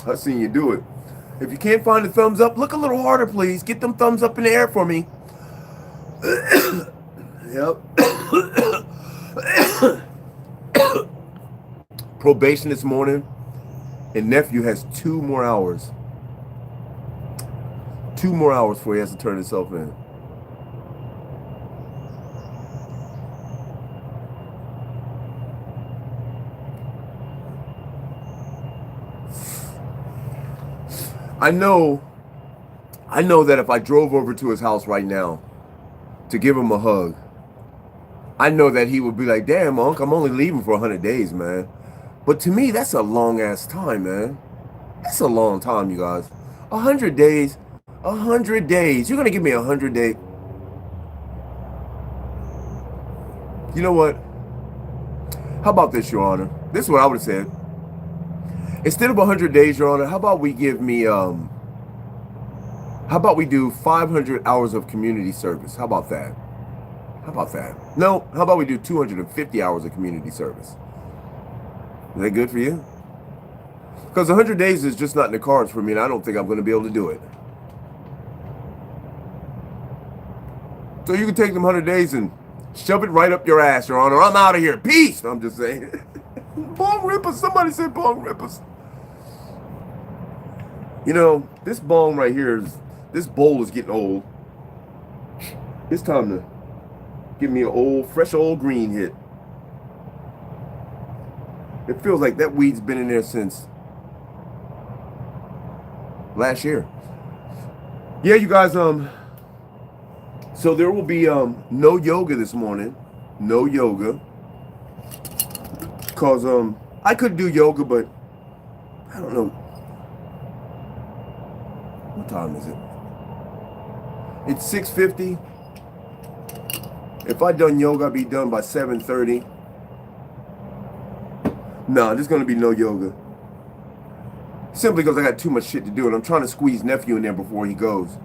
I seen you do it. If you can't find the thumbs up, look a little harder, please. Get them thumbs up in the air for me. Yep. Probation this morning, and nephew has 2 more hours. 2 more hours before he has to turn himself in. I know that if I drove over to his house right now to give him a hug, I know that he would be like, damn, Unc, I'm only leaving for 100 days, man. But to me, that's a long-ass time, man. That's a long time, you guys. 100 days. 100 days. You're going to give me 100 days. You know what? How about this, Your Honor? This is what I would have said. Instead of 100 days, Your Honor, how about we give me, how about we do 500 hours of community service? How about that? How about that? No, how about we do 250 hours of community service? Is that good for you? Because 100 days is just not in the cards for me, and I don't think I'm going to be able to do it. So you can take them 100 days and shove it right up your ass, Your Honor. I'm out of here. Peace. I'm just saying. Bong rippers. Somebody said bong rippers. You know, this bong right here, this bowl is getting old. It's time to give me an fresh old green hit. It feels like that weed's been in there since last year. Yeah, you guys, so there will be no yoga this morning. No yoga. Cause I could do yoga, but I don't know. What time is it? It's 6:50. If I done yoga, I'd be done by 7:30. Nah, there's gonna be no yoga. Simply because I got too much shit to do, and I'm trying to squeeze nephew in there before he goes.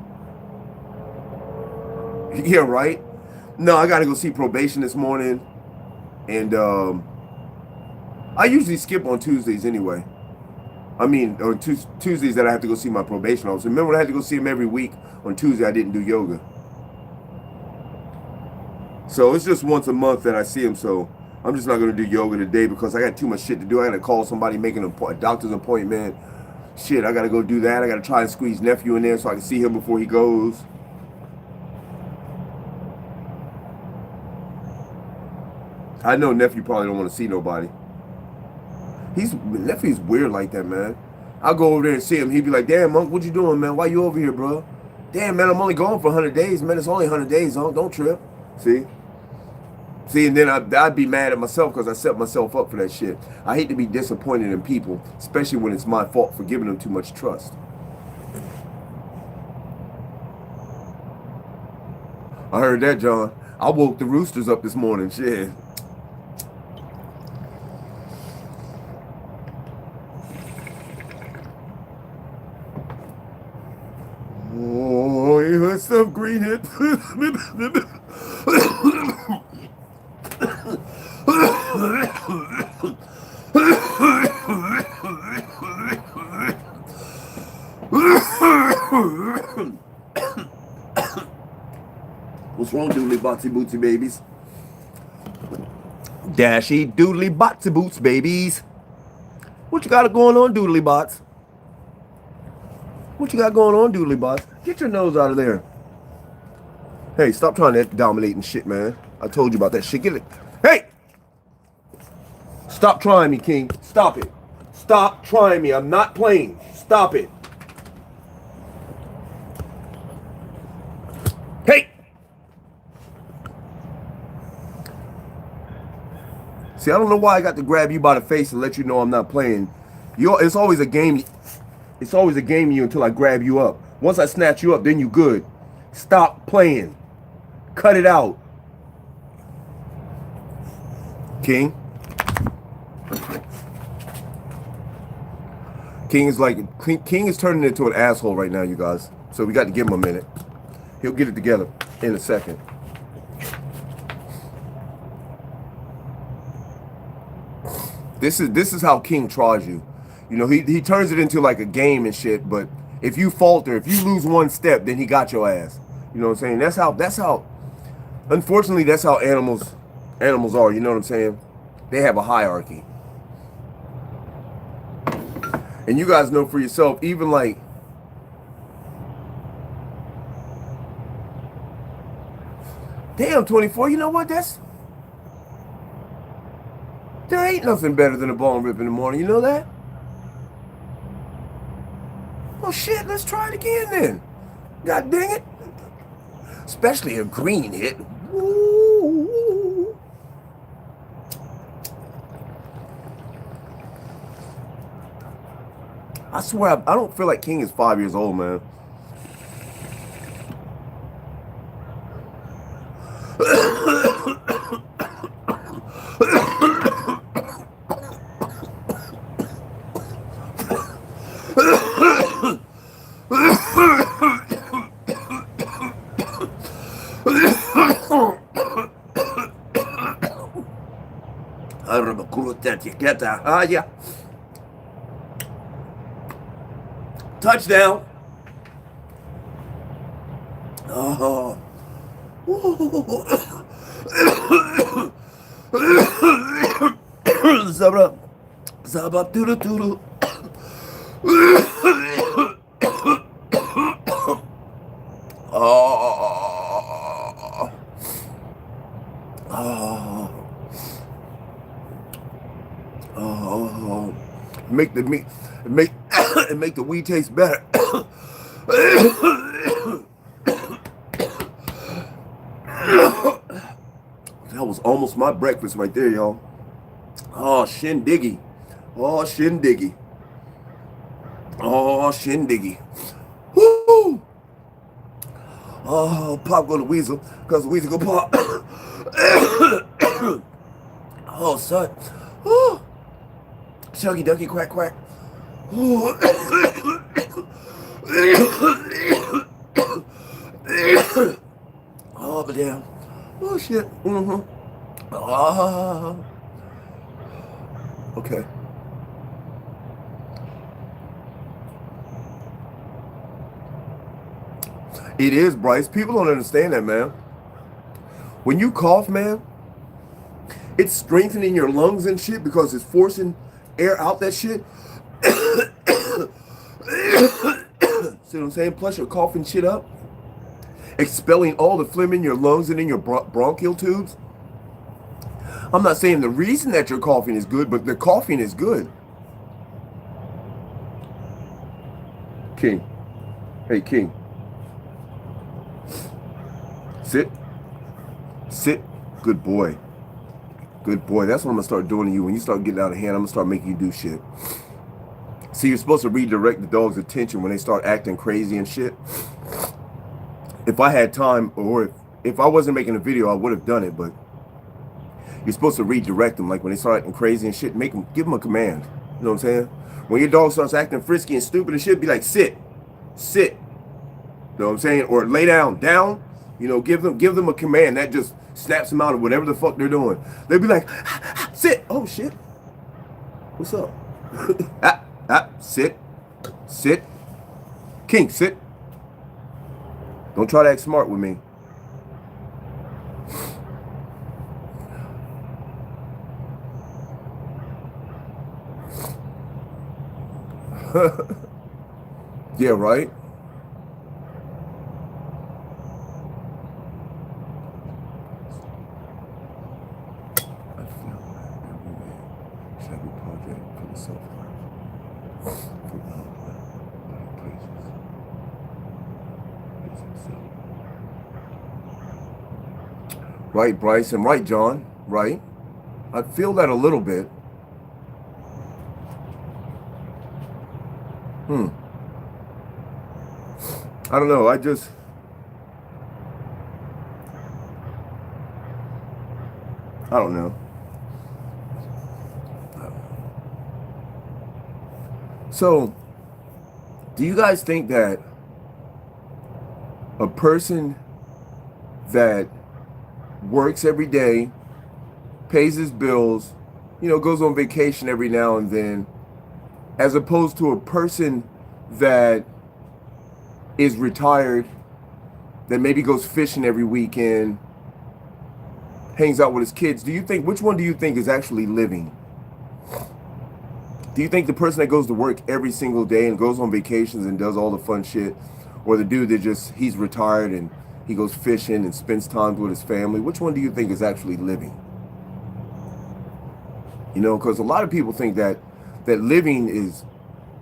Yeah, right? No, I gotta go see probation this morning. And I usually skip on Tuesdays anyway. I mean, on Tuesdays that I have to go see my probation officer. Remember when I had to go see him every week? On Tuesday, I didn't do yoga. So it's just once a month that I see him. So I'm just not going to do yoga today because I got too much shit to do. I got to call somebody, make a doctor's appointment. Shit, I got to go do that. I got to try and squeeze nephew in there so I can see him before he goes. I know nephew probably don't want to see nobody. Nephew's weird like that, man. I'll go over there and see him. He'd be like, damn, Monk, what you doing, man? Why you over here, bro? Damn, man, I'm only going for 100 days, man. It's only 100 days, huh? Don't trip. See, and then I'd be mad at myself because I set myself up for that shit. I hate to be disappointed in people, especially when it's my fault for giving them too much trust. I heard that, John. I woke the roosters up this morning. Shit. Oh, you heard stuff, green hit. What's wrong, doodly botsy bootsy babies? Dashie doodly botsy boots babies. What you got going on, doodly bots? What you got going on, doodly bots? Get your nose out of there. Hey, stop trying to dominate and shit, man. I told you about that shit. Get it. Hey! Stop trying me, King. Stop it. Stop trying me. I'm not playing. Stop it. Hey! See, I don't know why I got to grab you by the face and let you know I'm not playing. It's always a game. It's always a game of you until I grab you up. Once I snatch you up, then you good. Stop playing. Cut it out. King. King is turning into an asshole right now, you guys. So we got to give him a minute. He'll get it together in a second. This is how King tries you. You know, he turns it into like a game and shit, but if you falter, if you lose one step, then he got your ass. You know what I'm saying? That's how unfortunately that's how animals are, you know what I'm saying? They have a hierarchy. And you guys know for yourself, even like damn 24, you know what? There ain't nothing better than a bone rip in the morning, you know that? Well shit, let's try it again then. God dang it. Especially a green hit. Woo. I swear, I don't feel like King is 5 years old, man. Touchdown. Oh. Zapper. Zapper doodle doodle. Oh. Oh. Oh. Make the meat make the weed taste better. That was almost my breakfast right there, y'all. Oh, shindiggy. Oh, shindiggy. Oh, shindiggy. Woo! Oh, pop go to Weasel, because the Weasel go pop. Oh, son. Oh. Shuggy ducky quack quack. Oh, oh but damn. Oh shit. Mm-hmm. Ah. Okay. It is, Bryce. People don't understand that, man. When you cough, man, it's strengthening your lungs and shit because it's forcing air out that shit. See what I'm saying? Plus you're coughing shit up, expelling all the phlegm in your lungs and in your bronchial tubes. I'm not saying the reason that you're coughing is good, but the coughing is good. King. Hey, King. Sit. Sit. Good boy. Good boy. That's what I'm going to start doing to you. When you start getting out of hand, I'm going to start making you do shit. See, you're supposed to redirect the dog's attention when they start acting crazy and shit. If I had time, or if I wasn't making a video, I would have done it, but you're supposed to redirect them. Like when they start acting crazy and shit, give them a command. You know what I'm saying? When your dog starts acting frisky and stupid and shit, be like, sit. Sit. You know what I'm saying? Or lay down. Down. You know, give them a command that just snaps them out of whatever the fuck they're doing. They'll be like, sit. Oh shit. What's up? Sit. Sit. King, sit. Don't try to act smart with me. Yeah, right? Right, Bryce, and right, John, right? I feel that a little bit. I don't know, I don't know. So, do you guys think that a person that works every day, pays his bills, goes on vacation every now and then, as opposed to a person that is retired, that maybe goes fishing every weekend, hangs out with his kids? Which one do you think is actually living? Do you think the person that goes to work every single day and goes on vacations and does all the fun shit, or the dude that he's retired and he goes fishing and spends time with his family? Which one do you think is actually living? Because a lot of people think that living is,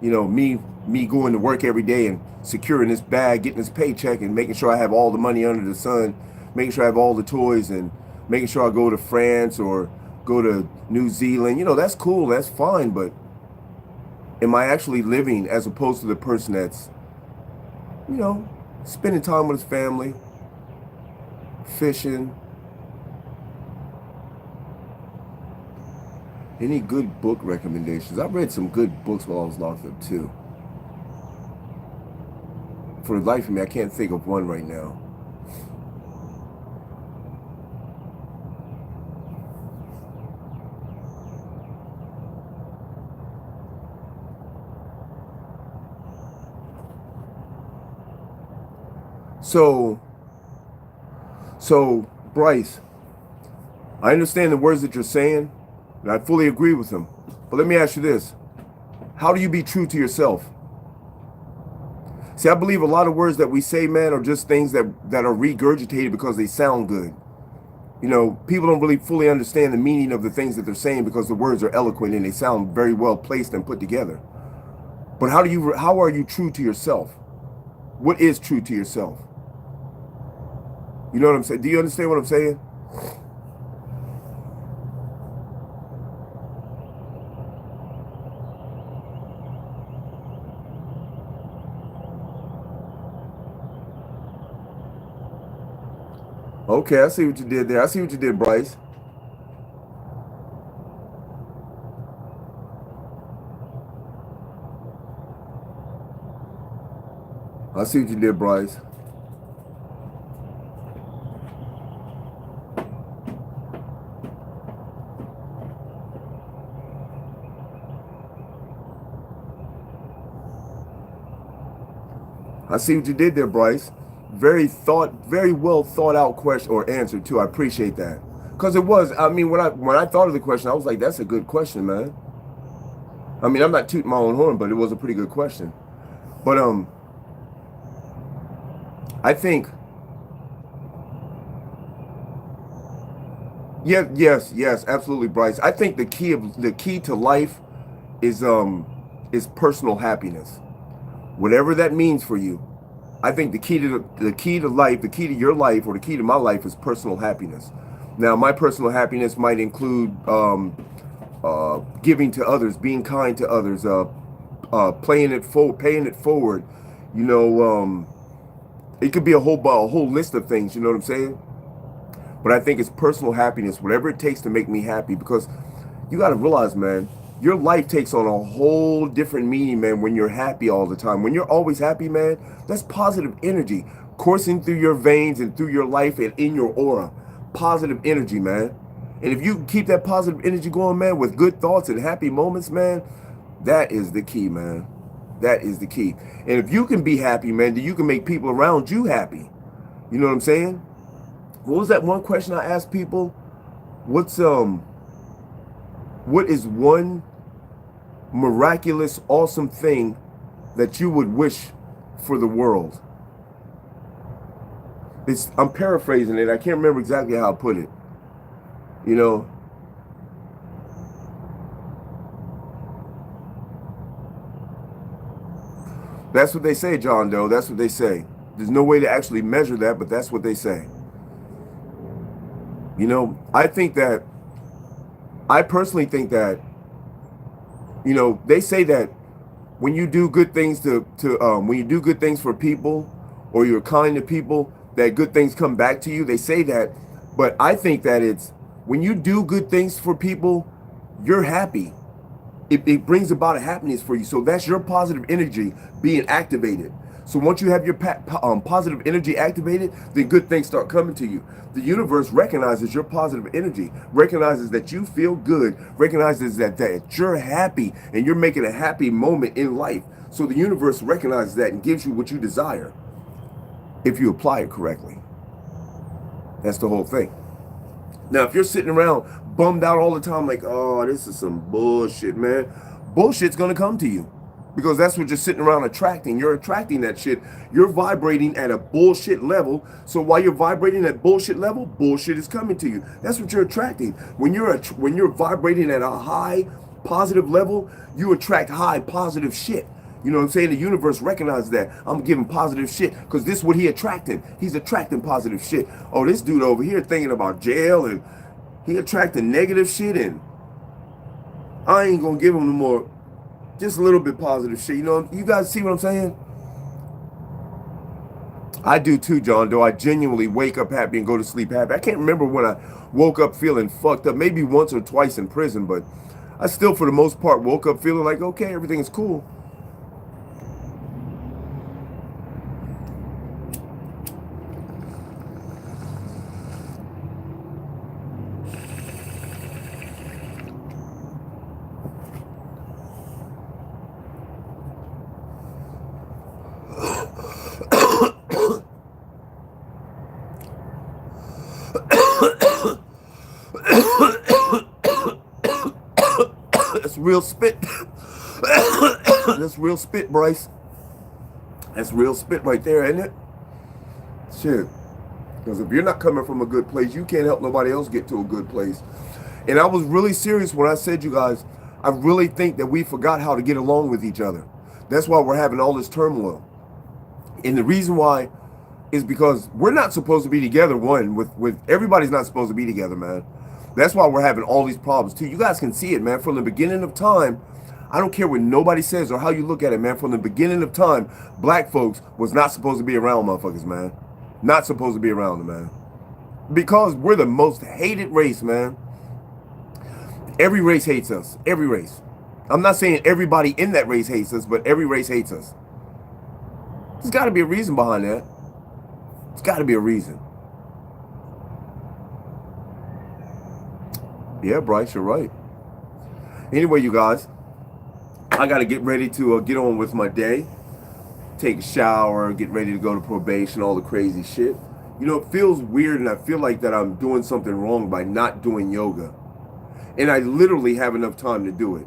me going to work every day and securing this bag, getting this paycheck, and making sure I have all the money under the sun, making sure I have all the toys, and making sure I go to France or go to New Zealand. That's cool, that's fine, but am I actually living, as opposed to the person that's, spending time with his family, fishing? Any good book recommendations? I read some good books while I was locked up too. For the life of me, I can't think of one right now. So Bryce, I understand the words that you're saying, and I fully agree with them. But let me ask you this. How do you be true to yourself? See, I believe a lot of words that we say, man, are just things that are regurgitated because they sound good. People don't really fully understand the meaning of the things that they're saying because the words are eloquent and they sound very well placed and put together. But how are you true to yourself? What is true to yourself? You know what I'm saying? Do you understand what I'm saying? Okay, I see what you did there. I see what you did, Bryce. I see what you did, Bryce. I see what you did there, Bryce. Very well thought out question or answer too. I appreciate that. Because it was, when I thought of the question, I was like, that's a good question, man. I'm not tooting my own horn, but it was a pretty good question. But I think, yes, absolutely, Bryce. I think the key to life is personal happiness, whatever that means for you. I think the key to life, the key to your life, or the key to my life, is personal happiness. Now, my personal happiness might include giving to others, being kind to others, paying it forward. It could be a whole list of things. You know what I'm saying? But I think it's personal happiness, whatever it takes to make me happy. Because you got to realize, man, your life takes on a whole different meaning, man, when you're happy all the time. When you're always happy, man, that's positive energy coursing through your veins and through your life and in your aura. Positive energy, man. And if you keep that positive energy going, man, with good thoughts and happy moments, man, that is the key, man. That is the key. And if you can be happy, man, then you can make people around you happy. You know what I'm saying? What was that one question I asked people? What is one miraculous, awesome thing that you would wish for the world? I'm paraphrasing it. I can't remember exactly how I put it. That's what they say, John Doe. That's what they say. There's no way to actually measure that, but that's what they say. I personally think that, they say that when you do good things when you do good things for people, or you're kind to people, that good things come back to you. They say that, but I think that it's when you do good things for people, you're happy. It brings about a happiness for you. So that's your positive energy being activated. So once you have your positive energy activated, then good things start coming to you. The universe recognizes your positive energy, recognizes that you feel good, recognizes that you're happy and you're making a happy moment in life. So the universe recognizes that and gives you what you desire if you apply it correctly. That's the whole thing. Now, if you're sitting around bummed out all the time like, oh, this is some bullshit, man, bullshit's going to come to you. Because that's what you're sitting around attracting. You're attracting that shit. You're vibrating at a bullshit level. So while you're vibrating at bullshit level, bullshit is coming to you. That's what you're attracting. When you're vibrating at a high positive level, you attract high positive shit. You know what I'm saying? The universe recognizes that. I'm giving positive shit because this is what he attracting. He's attracting positive shit. Oh, this dude over here thinking about jail and he attracting negative shit, and I ain't gonna give him no more. Just a little bit positive shit. You know, you guys see what I'm saying? I do too, John, though. I genuinely wake up happy and go to sleep happy. I can't remember when I woke up feeling fucked up. Maybe once or twice in prison, but I still, for the most part, woke up feeling like, okay, everything is cool. That's real spit. That's real spit, Bryce. That's real spit right there, isn't it? Shit. Because if you're not coming from a good place, you can't help nobody else get to a good place. And I was really serious when I said, you guys, I really think that we forgot how to get along with each other. That's why we're having all this turmoil. And the reason why is because we're not supposed to be together, one, with everybody's not supposed to be together, man. That's why we're having all these problems too. You guys can see it, man. From the beginning of time, I don't care what nobody says or how you look at it, man. From the beginning of time, black folks was not supposed to be around motherfuckers, man. Not supposed to be around them, man. Because we're the most hated race, man. Every race hates us. Every race. I'm not saying everybody in that race hates us, but every race hates us. There's got to be a reason behind that. There's got to be a reason. Yeah, Bryce, you're right. Anyway, you guys, I got to get ready to get on with my day. Take a shower, get ready to go to probation, all the crazy shit. You know, it feels weird, and I feel like that I'm doing something wrong by not doing yoga. And I literally have enough time to do it.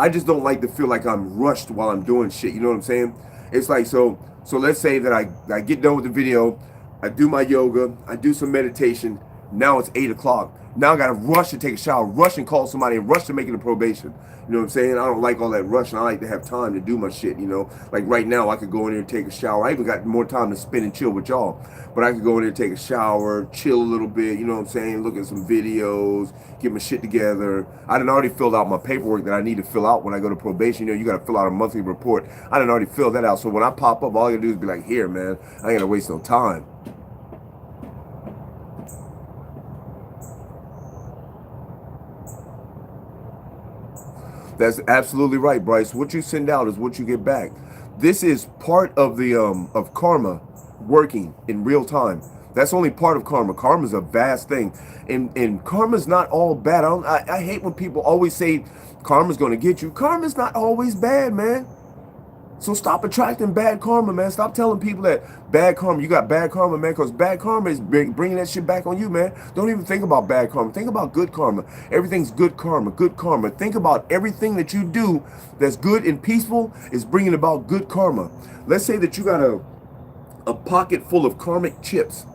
I just don't like to feel like I'm rushed while I'm doing shit. You know what I'm saying? It's like, so let's say that I get done with the video, I do my yoga, I do some meditation. Now it's 8 o'clock. Now I got to rush to take a shower, rush and call somebody, and rush to make it a probation. You know what I'm saying? I don't like all that rushing. I like to have time to do my shit, you know? Like right now, I could go in there and take a shower. I even got more time to spend and chill with y'all. But I could go in there and take a shower, chill a little bit, you know what I'm saying? Look at some videos, get my shit together. I done already filled out my paperwork that I need to fill out when I go to probation. You know, you got to fill out a monthly report. I done already filled that out. So when I pop up, all I got to do is be like, here, man, I ain't going to waste no time. That's absolutely right, Bryce. What you send out is what you get back. This is part of the of karma working in real time. That's only part of karma. Karma's a vast thing, and karma's not all bad. I hate when people always say karma's going to get you. Karma's not always bad, man. So stop attracting bad karma, man. Stop telling people that bad karma, you got bad karma, man, because bad karma is bringing that shit back on you, man. Don't even think about bad karma. Think about good karma. Everything's good karma, good karma. Think about everything that you do that's good and peaceful is bringing about good karma. Let's say that you got a pocket full of karmic chips.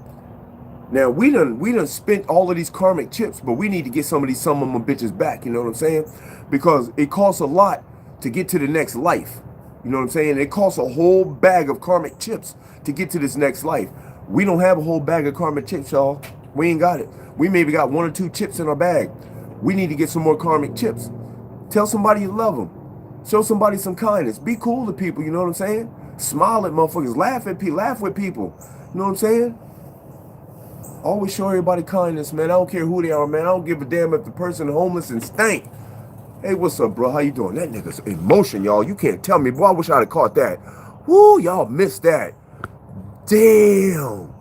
Now, we done spent all of these karmic chips, but we need to get some of them bitches back, you know what I'm saying? Because it costs a lot to get to the next life. You know what I'm saying? It costs a whole bag of karmic chips to get to this next life. We don't have a whole bag of karmic chips, y'all. We ain't got it. We maybe got 1 or 2 chips in our bag. We need to get some more karmic chips. Tell somebody you love them. Show somebody some kindness. Be cool to people, you know what I'm saying? Smile at motherfuckers. Laugh at people. Laugh with people. You know what I'm saying? Always show everybody kindness, man. I don't care who they are, man. I don't give a damn if the person homeless and stank. Hey, what's up, bro? How you doing? That nigga's in motion, y'all. You can't tell me. Boy, I wish I'd have caught that. Woo, y'all missed that. Damn.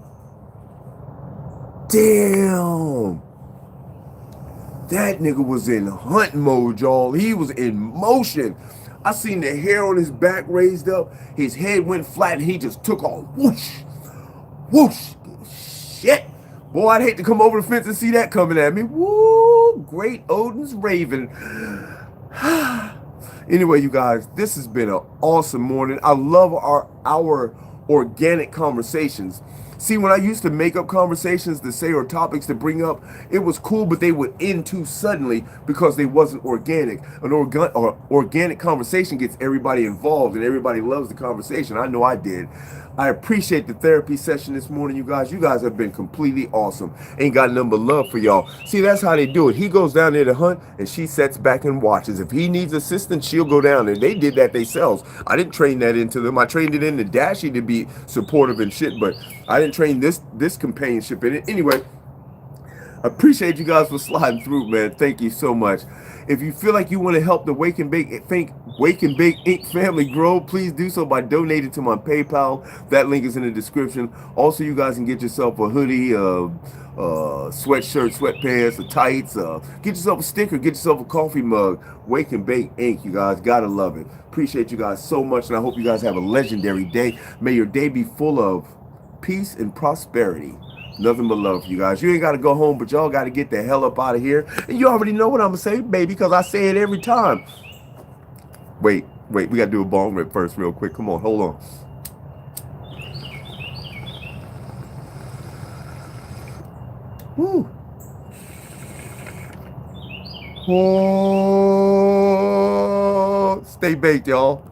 Damn. That nigga was in hunt mode, y'all. He was in motion. I seen the hair on his back raised up. His head went flat and he just took off. Whoosh. Whoosh. Shit. Boy, I'd hate to come over the fence and see that coming at me. Woo. Great Odin's Raven. Anyway, you guys, this has been an awesome morning. I love our organic conversations. See, when I used to make up conversations to say or topics to bring up, it was cool, but they would end too suddenly because they wasn't organic. An organic conversation gets everybody involved and everybody loves the conversation. I know I did. I appreciate the therapy session this morning, you guys. You guys have been completely awesome. Ain't got nothing but love for y'all. See, that's how they do it. He goes down there to hunt, and she sits back and watches. If he needs assistance, she'll go down there. They did that themselves. I didn't train that into them. I trained it into Dashie to be supportive and shit, but I didn't train this companionship in it. Anyway, I appreciate you guys for sliding through, man. Thank you so much. If you feel like you want to help the Wake and Bake Inc. family grow, please do so by donating to my PayPal. That link is in the description. Also, you guys can get yourself a hoodie, sweatshirt, sweatpants, or tights. Get yourself a sticker. Get yourself a coffee mug. Wake and Bake Inc. You guys gotta love it. Appreciate you guys so much, and I hope you guys have a legendary day. May your day be full of peace and prosperity. Nothing but love for you guys. You ain't got to go home, but y'all got to get the hell up out of here. And you already know what I'm going to say, baby, because I say it every time. Wait. We got to do a bong rip first real quick. Come on, hold on. Woo. Oh, stay baked, y'all.